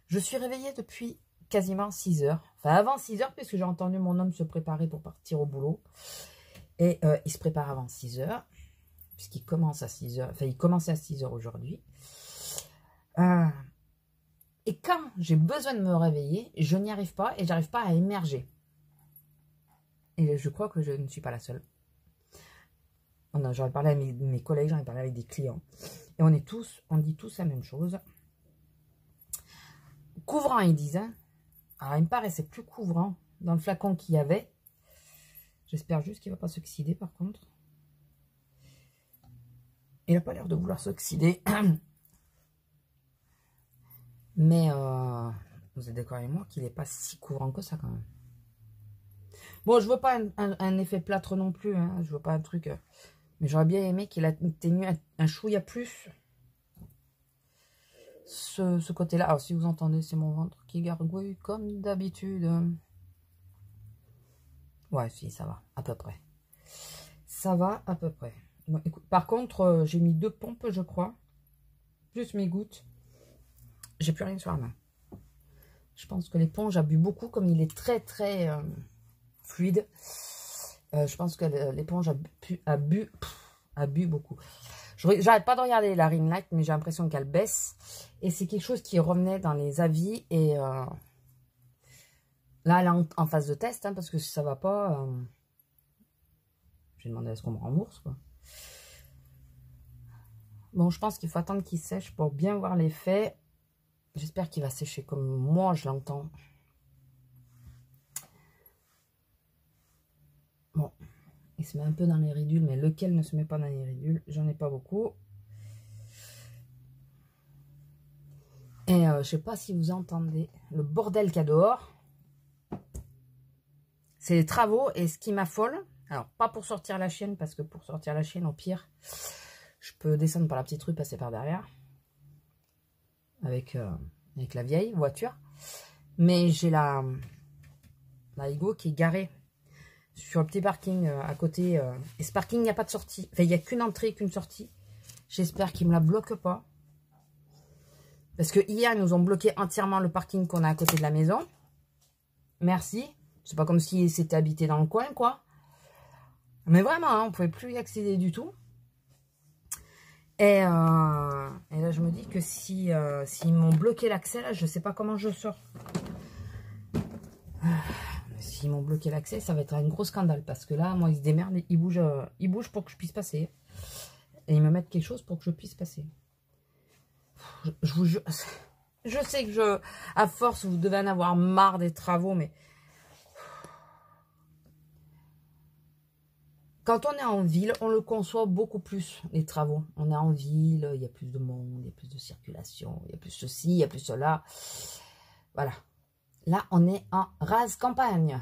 Je suis réveillée depuis quasiment 6 h. Enfin, avant 6 h, puisque j'ai entendu mon homme se préparer pour partir au boulot. Et il se prépare avant 6 h. Puisqu'il commence à 6 h. Enfin, il commençait à 6 h aujourd'hui. Et quand j'ai besoin de me réveiller, je n'y arrive pas et j'arrive pas à émerger. Et je crois que je ne suis pas la seule. J'en ai parlé avec mes collègues, j'en ai parlé avec des clients. Et on dit tous la même chose. Couvrant, ils disent. Hein. Alors, il me paraissait plus couvrant dans le flacon qu'il y avait. J'espère juste qu'il ne va pas s'oxyder, par contre. Il n'a pas l'air de vouloir s'oxyder. Mais vous êtes d'accord avec moi qu'il n'est pas si couvrant que ça, quand même. Bon, je veux pas un effet plâtre non plus. Hein. Je veux pas un truc... mais j'aurais bien aimé qu'il atteigne un chouïa plus ce côté-là. Alors, si vous entendez, c'est mon ventre qui gargouille comme d'habitude. Ouais, si, ça va, à peu près. Ça va, à peu près. Bon, écoute, par contre, j'ai mis 2 pompes, je crois. Plus mes gouttes. J'ai plus rien sur la main. Je pense que l'éponge a bu beaucoup, comme il est très, très fluide. Je pense que l'éponge a bu beaucoup. J'arrête pas de regarder la ring light, mais j'ai l'impression qu'elle baisse. Et c'est quelque chose qui revenait dans les avis. Et là, elle est en phase de test, hein, parce que si ça va pas, j'ai demandé à ce qu'on me rembourse, quoi. Bon, je pense qu'il faut attendre qu'il sèche pour bien voir l'effet. J'espère qu'il va sécher comme moi, je l'entends. Bon, il se met un peu dans les ridules, mais lequel ne se met pas dans les ridules? J'en ai pas beaucoup. Et je sais pas si vous entendez le bordel qu'il y a dehors. C'est les travaux, et ce qui m'affole, alors pas pour sortir la chienne, parce que pour sortir la chienne, au pire, je peux descendre par la petite rue, passer par derrière, avec la vieille voiture. Mais j'ai la Higo qui est garée sur le petit parking à côté. Et ce parking, il n'y a pas de sortie. Enfin, il n'y a qu'une entrée, qu'une sortie. J'espère qu'il ne me la bloque pas. Parce que hier, ils nous ont bloqué entièrement le parking qu'on a à côté de la maison. Merci. C'est pas comme si c'était habité dans le coin, quoi. Mais vraiment, hein, on ne pouvait plus y accéder du tout. Et là, je me dis que si s'ils m'ont bloqué l'accès, là, je ne sais pas comment je sors. S'ils m'ont bloqué l'accès, ça va être un gros scandale. Parce que là, moi, ils se démerdent, ils bougent pour que je puisse passer. Et ils me mettent quelque chose pour que je puisse passer. Je vous jure, je sais que à force, vous devez en avoir marre des travaux, mais quand on est en ville, on le conçoit beaucoup plus, les travaux. On est en ville, il y a plus de monde, il y a plus de circulation, il y a plus ceci, il y a plus cela. Voilà. Là, on est en rase campagne.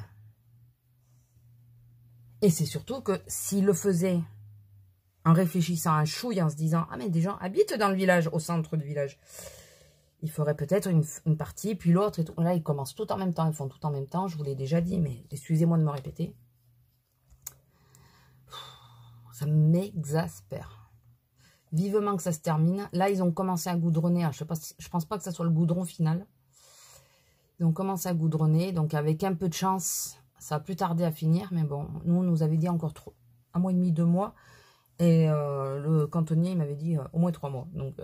Et c'est surtout que s'ils le faisaient en réfléchissant à chouille, en se disant « Ah, mais des gens habitent dans le village, au centre du village. » Il ferait peut-être une partie, puis l'autre. Et tout. Là, ils commencent tout en même temps, ils font tout en même temps. Je vous l'ai déjà dit, mais excusez-moi de me répéter. Ça m'exaspère. Vivement que ça se termine. Là, ils ont commencé à goudronner. Je pense pas que ça soit le goudron final. Ils ont commencé à goudronner. Donc, avec un peu de chance, ça va plus tarder à finir. Mais bon, nous, on nous avait dit encore 1 mois et demi, 2 mois. Et le cantonnier, il m'avait dit au moins 3 mois. Donc,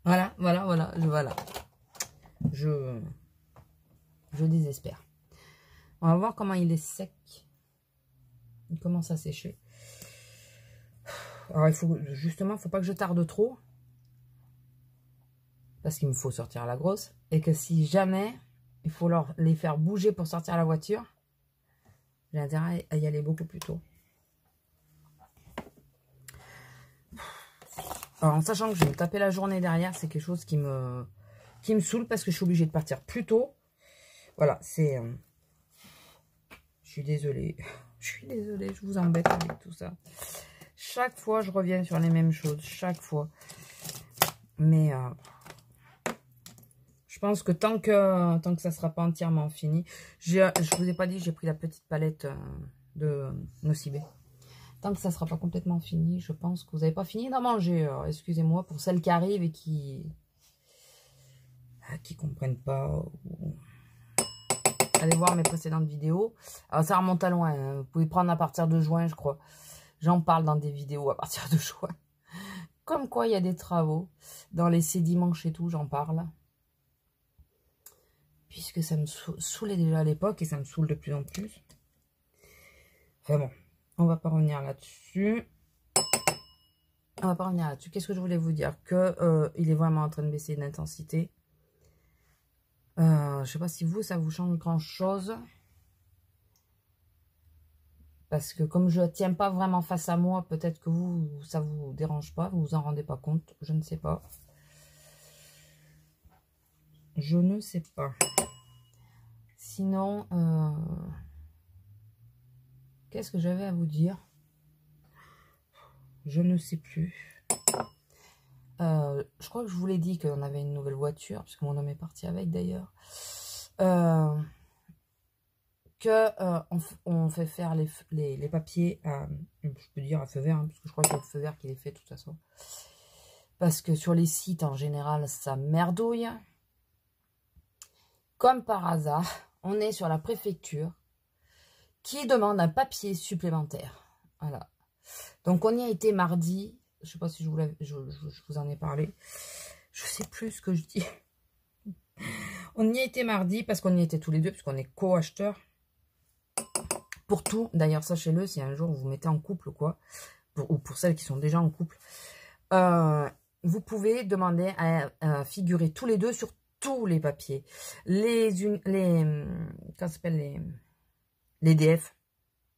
voilà. Je désespère. On va voir comment il est sec. Il commence à sécher. Alors, justement, il ne faut pas que je tarde trop. Parce qu'il me faut sortir à la grosse. Et que si jamais, il faut les faire bouger pour sortir à la voiture, j'ai intérêt à y aller beaucoup plus tôt. Alors, en sachant que je vais me taper la journée derrière, c'est quelque chose qui me saoule parce que je suis obligée de partir plus tôt. Voilà, c'est... je suis désolée. Je suis désolée, je vous embête avec tout ça. Chaque fois, je reviens sur les mêmes choses. Chaque fois. Mais je pense que tant que ça ne sera pas entièrement fini... Je vous ai pas dit, j'ai pris la petite palette de Nocibé. Tant que ça ne sera pas complètement fini, je pense que vous n'avez pas fini d'en manger. Excusez-moi pour celles qui arrivent et qui comprennent pas. Allez voir mes précédentes vidéos. Alors ça remonte à loin. Hein. Vous pouvez prendre à partir de juin, je crois. J'en parle dans des vidéos à partir de juin. Comme quoi, il y a des travaux. Dans les dimanches et tout, j'en parle. Puisque ça me saoulait déjà à l'époque et ça me saoule de plus en plus. Enfin bon. On va pas revenir là-dessus. On va pas revenir là-dessus. Qu'est-ce que je voulais vous dire? Que il est vraiment en train de baisser d'intensité. Je sais pas si vous, ça vous change grand-chose. Parce que comme je ne tiens pas vraiment face à moi, peut-être que vous, ça vous dérange pas. Vous vous en rendez pas compte. Je ne sais pas. Je ne sais pas. Sinon... qu'est-ce que j'avais à vous dire? Je ne sais plus. Je crois que je vous l'ai dit qu'on avait une nouvelle voiture, puisque mon homme est parti avec d'ailleurs. On fait faire les papiers à, je peux dire à feu vert, hein, parce que je crois que c'est le feu vert qui les fait de toute façon. Parce que sur les sites, en général, ça merdouille. Comme par hasard, on est sur la préfecture qui demande un papier supplémentaire. Voilà. Donc, on y a été mardi. Je ne sais pas si je vous en ai parlé. Je ne sais plus ce que je dis. On y a été mardi parce qu'on y était tous les deux, puisqu'on est co-acheteurs. Pour tout. D'ailleurs, sachez-le, si un jour vous vous mettez en couple ou quoi, ou pour celles qui sont déjà en couple, vous pouvez demander à figurer tous les deux sur tous les papiers. Comment ça s'appelle les EDF.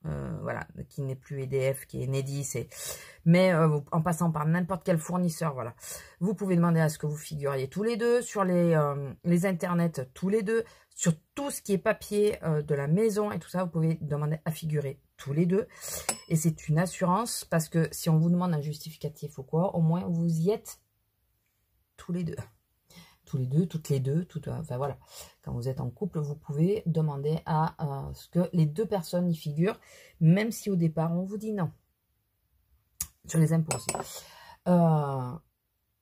Voilà, qui n'est plus EDF, qui est Enedis, mais en passant par n'importe quel fournisseur, voilà. Vous pouvez demander à ce que vous figuriez tous les deux, sur les internets tous les deux, sur tout ce qui est papier de la maison et tout ça, vous pouvez demander à figurer tous les deux. Et c'est une assurance, parce que si on vous demande un justificatif ou quoi, au moins vous y êtes tous les deux. Tous les deux, toutes les deux, enfin voilà. Quand vous êtes en couple, vous pouvez demander à ce que les deux personnes y figurent, même si au départ, on vous dit non. Sur les impôts aussi. Enfin,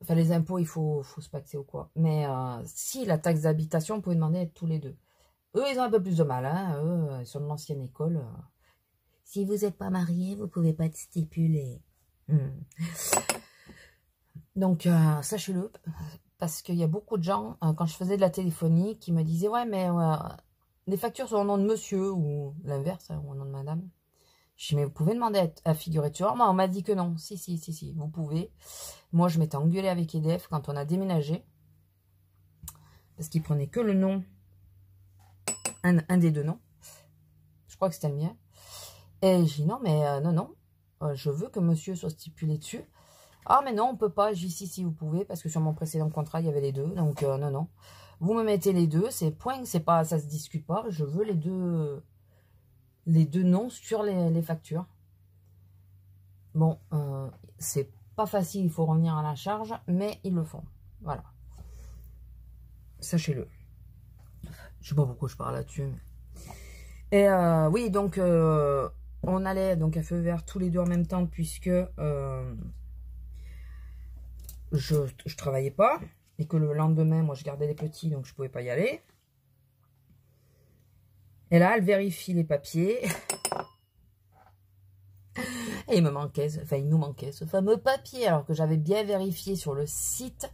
les impôts, il faut se paxer ou quoi. Mais si la taxe d'habitation, vous pouvez demander à être tous les deux. Eux, ils ont un peu plus de mal, hein. Eux, ils sont de l'ancienne école. Si vous n'êtes pas marié, vous pouvez pas être stipulé. Donc, sachez-le, parce qu'il y a beaucoup de gens, quand je faisais de la téléphonie, qui me disaient, ouais, mais les factures sont au nom de monsieur, ou l'inverse, hein, au nom de madame. Je dis, mais vous pouvez demander à figurer de Moi, on m'a dit que non. Si, vous pouvez. Moi, je m'étais engueulée avec EDF quand on a déménagé, parce qu'ils prenaient que le nom, un des deux noms. Je crois que c'était le mien. Et j'ai dit, non, mais non, je veux que monsieur soit stipulé dessus. Ah, mais non, on peut pas. J'ai dit, si, vous pouvez, parce que sur mon précédent contrat, il y avait les deux. Donc, non. Vous me mettez les deux, c'est point, c'est pas, ça se discute pas. Je veux les deux noms sur les factures. Bon, c'est pas facile, il faut revenir à la charge, mais ils le font. Voilà. Sachez-le. Je sais pas pourquoi je parle là-dessus. Et oui, donc, on allait donc à feu vert tous les deux en même temps, puisque je travaillais pas, et que le lendemain, moi, je gardais les petits, donc je pouvais pas y aller. Et là, elle vérifie les papiers. Et il me manquait, enfin, il nous manquait ce fameux papier, alors que j'avais bien vérifié sur le site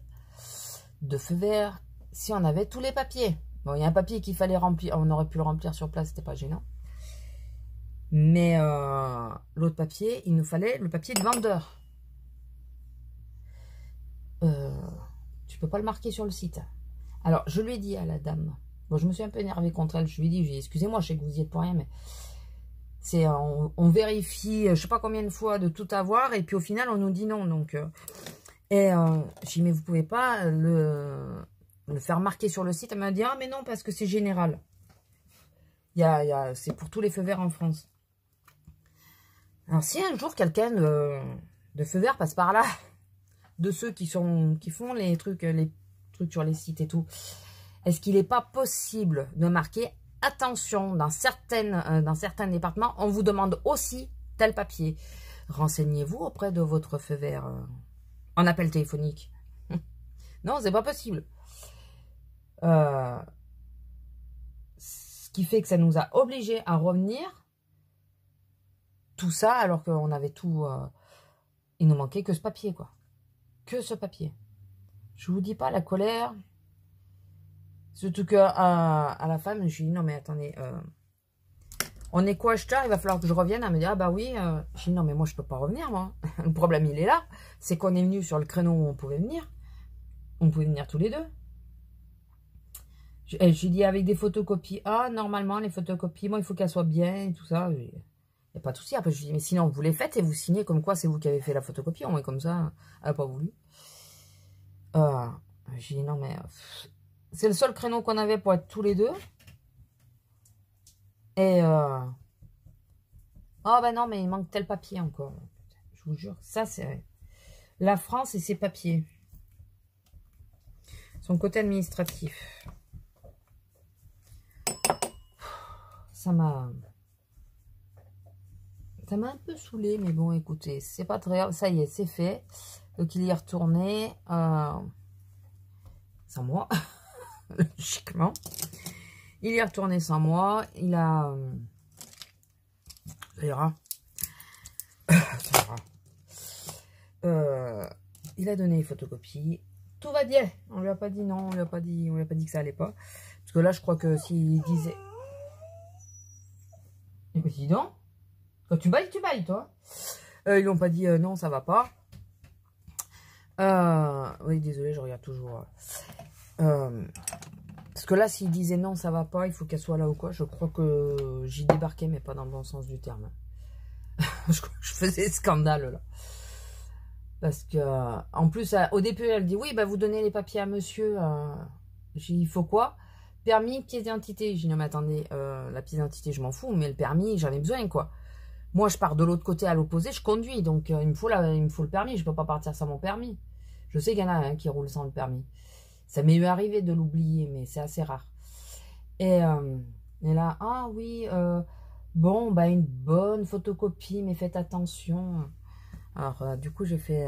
de feu vert si on avait tous les papiers. Bon, il y a un papier qu'il fallait remplir, on aurait pu le remplir sur place, c'était pas gênant. Mais l'autre papier, il nous fallait le papier de vendeur. Tu peux pas le marquer sur le site. Alors, je lui ai dit à la dame, bon, je me suis un peu énervée contre elle, je lui ai dit, excusez-moi, je sais que vous y êtes pour rien, mais c'est on vérifie, je sais pas combien de fois de tout avoir, et puis au final, on nous dit non. Donc, je dis, mais vous pouvez pas le faire marquer sur le site. Elle m'a dit, ah, mais non, parce que c'est général. C'est pour tous les feux verts en France. Alors, si un jour quelqu'un de feu vert passe par là, de ceux qui font les trucs sur les sites et tout, est-ce qu'il n'est pas possible de marquer attention, dans certains départements, on vous demande aussi tel papier. Renseignez-vous auprès de votre feu vert en appel téléphonique. Non, c'est pas possible. Ce qui fait que ça nous a obligés à revenir. Tout ça, alors qu'on avait tout... il nous manquait que ce papier, quoi. Que ce papier. Je vous dis pas la colère. Surtout que à la femme, je lui dis, non mais attendez, on est co-acheteur, il va falloir que je revienne. Elle me dit, ah bah oui. Je dis, non mais moi je peux pas revenir, moi. Le problème il est là. C'est qu'on est venu sur le créneau où on pouvait venir. On pouvait venir tous les deux. Je lui dis, avec des photocopies. Ah, normalement, les photocopies, moi il faut qu'elles soient bien et tout ça. Il n'y a pas de souci. Après, je lui dis, mais sinon, vous les faites et vous signez comme quoi c'est vous qui avez fait la photocopie. On est comme ça. Elle n'a pas voulu. Je dis, non mais... c'est le seul créneau qu'on avait pour être tous les deux. Et... oh ben non, mais il manque tel papier encore. Je vous jure, ça c'est... La France et ses papiers. Son côté administratif. Ça m'a un peu saoulé, mais bon, écoutez, c'est pas très grave. Ça y est, c'est fait. Donc il y est retourné. Sans moi. Logiquement. Il est retourné sans moi. Il a... ça ira. Ça ira. Il a donné les photocopies. Tout va bien. On lui a pas dit non. On lui a pas dit que ça allait pas. Parce que là, je crois que s'il disait... Eh ben, dis donc. Quand tu bailles, toi. Ils n'ont pas dit non, ça va pas. Oui, désolé, je regarde toujours. Parce que là, s'il disait non, ça va pas, il faut qu'elle soit là ou quoi, je crois que j'y débarquais, mais pas dans le bon sens du terme. Je faisais scandale, là. Parce que, en plus, au début, elle dit, oui, bah, vous donnez les papiers à monsieur. J'ai dit, il faut quoi? Permis, pièce d'identité. J'ai dit, non, mais attendez, la pièce d'identité, je m'en fous, mais le permis, j'en ai besoin, quoi. Moi, je pars de l'autre côté à l'opposé, je conduis, donc il me faut le permis, je peux pas partir sans mon permis. Je sais qu'il y en a un qui roule sans le permis. Ça m'est arrivé de l'oublier, mais c'est assez rare. Et là, ah oui, bon, bah une bonne photocopie, mais faites attention. Alors, du coup, j'ai fait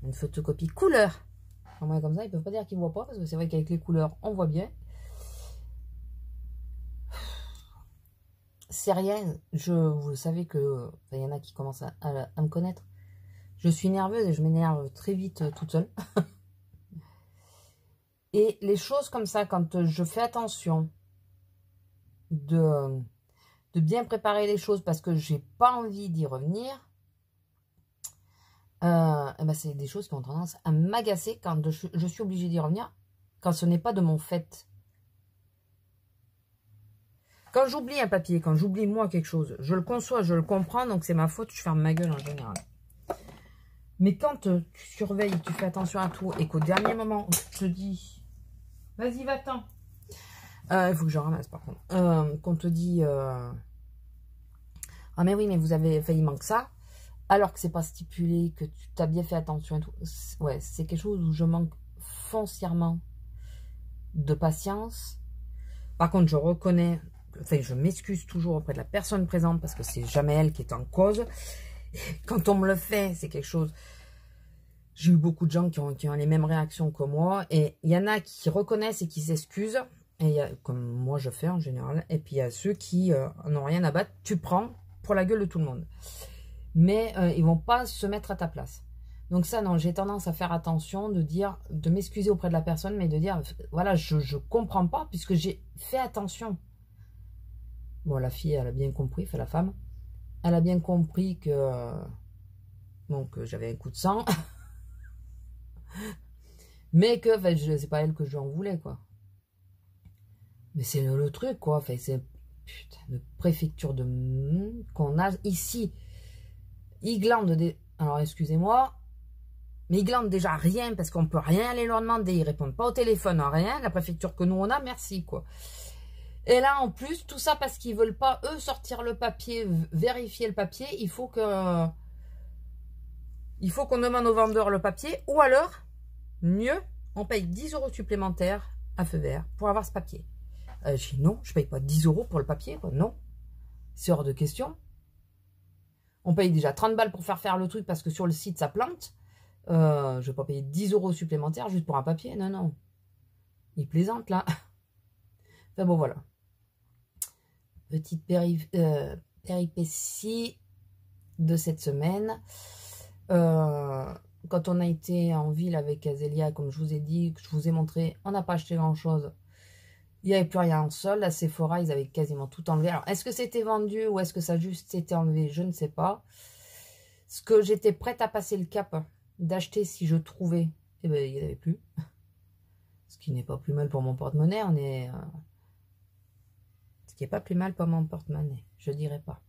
une photocopie couleur. Au moins, comme ça, ils peuvent pas dire qu'ils voient pas, parce que c'est vrai qu'avec les couleurs, on voit bien. c'est rien. Vous savez que il y en a qui commencent à me connaître. Je suis nerveuse et je m'énerve très vite toute seule. Et les choses comme ça, quand je fais attention de bien préparer les choses parce que j'ai pas envie d'y revenir, eh ben c'est des choses qui ont tendance à m'agacer quand je suis obligée d'y revenir, quand ce n'est pas de mon fait. Quand j'oublie un papier, quand j'oublie moi quelque chose, je le conçois, je le comprends, donc c'est ma faute, je ferme ma gueule en général. Mais quand tu surveilles, tu fais attention à tout, et qu'au dernier moment, on te dit, vas-y, va-t'en. Il faut que je ramasse par contre. Qu'on te dit, ah mais oui, mais vous avez fait, il manque ça, alors que c'est pas stipulé, que tu t'as bien fait attention et tout. Ouais, c'est quelque chose où je manque foncièrement de patience. Par contre, je reconnais, enfin, je m'excuse toujours auprès de la personne présente parce que c'est jamais elle qui est en cause. Et quand on me le fait, c'est quelque chose. J'ai eu beaucoup de gens qui ont les mêmes réactions que moi. Et il y en a qui reconnaissent et qui s'excusent. Et y a, comme moi je fais en général. Et puis il y a ceux qui n'ont rien à battre. Tu prends pour la gueule de tout le monde. Mais ils vont pas se mettre à ta place. Donc ça, non, j'ai tendance à faire attention, de m'excuser auprès de la personne, mais de dire, voilà, je comprends pas, puisque j'ai fait attention. Bon, la fille, elle a bien compris, enfin la femme, elle a bien compris que, bon, que j'avais un coup de sang, mais que, enfin, c'est pas elle que je en voulais, quoi. Mais c'est le truc, quoi, enfin, c'est, putain, de préfecture qu'on a ici. Ils glandent des... Alors, excusez-moi, mais ils glandent déjà rien, parce qu'on peut rien aller leur demander, ils répondent pas au téléphone, rien, la préfecture que nous on a, merci, quoi. Et là, en plus, tout ça parce qu'ils veulent pas, eux, sortir le papier, vérifier le papier, il faut qu'on demande au vendeur le papier, ou alors, mieux, on paye 10 € supplémentaires à feu vert pour avoir ce papier. Je dis non, je paye pas 10 € pour le papier, quoi, non, c'est hors de question. On paye déjà 30 balles pour faire le truc parce que sur le site, ça plante. Je vais pas payer 10 € supplémentaires juste pour un papier. Non, non. Il plaisante, là. Enfin bon, voilà. Petite péripétie de cette semaine. Quand on a été en ville avec Azélia, comme je vous ai dit, que je vous ai montré, on n'a pas acheté grand-chose. Il n'y avait plus rien en sol. À Sephora, ils avaient quasiment tout enlevé. Alors, est-ce que c'était vendu ou est-ce que ça juste été enlevé? Je ne sais pas. Ce que j'étais prête à passer le cap d'acheter si je trouvais, eh ben, il n'y en avait plus. Ce qui n'est pas plus mal pour mon porte-monnaie. Ce qui n'est pas plus mal pour mon porte-monnaie, je dirais pas.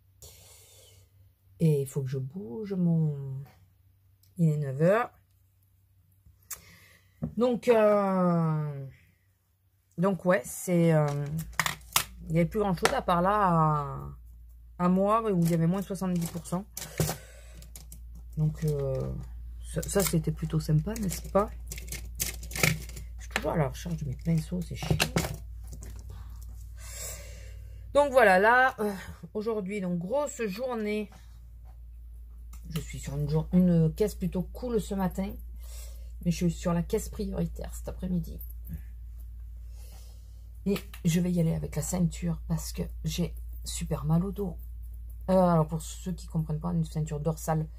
Et il faut que je bouge mon... Il est 9 h. Donc ouais, c'est... il n'y avait plus grand-chose à part là, à moi, où il y avait moins de 70%. Donc, ça c'était plutôt sympa, n'est-ce pas? Je suis toujours à la recherche de mes pinceaux, c'est chiant. Donc voilà, là, aujourd'hui, donc grosse journée. Je suis sur une caisse plutôt cool ce matin. Mais je suis sur la caisse prioritaire cet après-midi. Et je vais y aller avec la ceinture parce que j'ai super mal au dos. Alors pour ceux qui ne comprennent pas, une ceinture dorsale.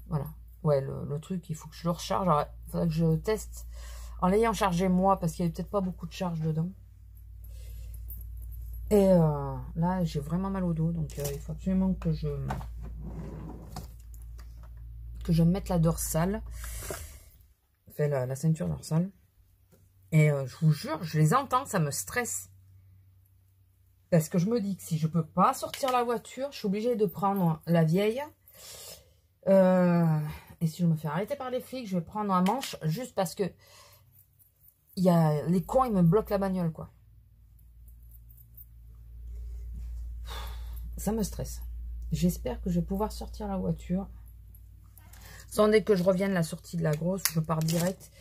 Voilà. Ouais, le truc, il faut que je le recharge. Alors, il faudrait que je teste en l'ayant chargé moi parce qu'il n'y avait peut-être pas beaucoup de charge dedans. Et là, j'ai vraiment mal au dos. Donc, il faut absolument que je mette la dorsale. Enfin, la ceinture dorsale. Et je vous jure, je les entends, ça me stresse. Parce que je me dis que si je peux pas sortir la voiture, je suis obligée de prendre la vieille. Et si je me fais arrêter par les flics, je vais prendre un manche juste parce que les cons, ils me bloquent la bagnole, quoi. Ça me stresse. J'espère que je vais pouvoir sortir la voiture. Sans dès que je revienne la sortie de la grosse, je pars direct.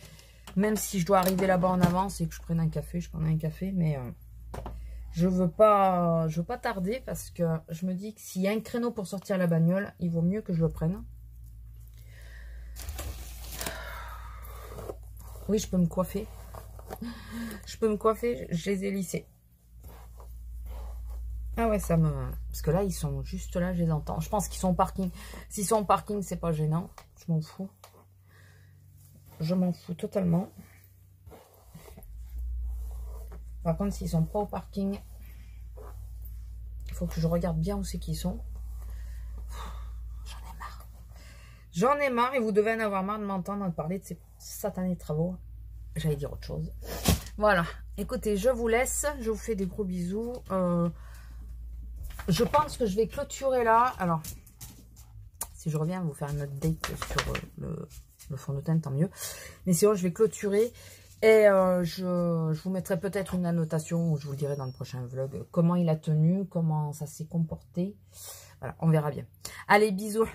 Même si je dois arriver là-bas en avance et que je prenne un café, je prends un café. Mais je veux pas tarder parce que je me dis que s'il y a un créneau pour sortir la bagnole, il vaut mieux que je le prenne. Oui, je peux me coiffer. Je peux me coiffer, je les ai lissés. Ah ouais, ça me... Parce que là, ils sont juste là, je les entends. Je pense qu'ils sont au parking. S'ils sont au parking, c'est pas gênant. Je m'en fous. Je m'en fous totalement. Par contre, s'ils sont pas au parking, il faut que je regarde bien où c'est qu'ils sont. J'en ai marre. J'en ai marre et vous devez en avoir marre de m'entendre parler de ces satanés travaux. J'allais dire autre chose. Voilà. Écoutez, je vous laisse. Je vous fais des gros bisous. Je pense que je vais clôturer là. Alors, si je reviens vous faire une update sur le fond de teint, tant mieux. Mais sinon, je vais clôturer. Et je vous mettrai peut-être une annotation où je vous le dirai dans le prochain vlog. Comment il a tenu, comment ça s'est comporté. Voilà, on verra bien. Allez, bisous.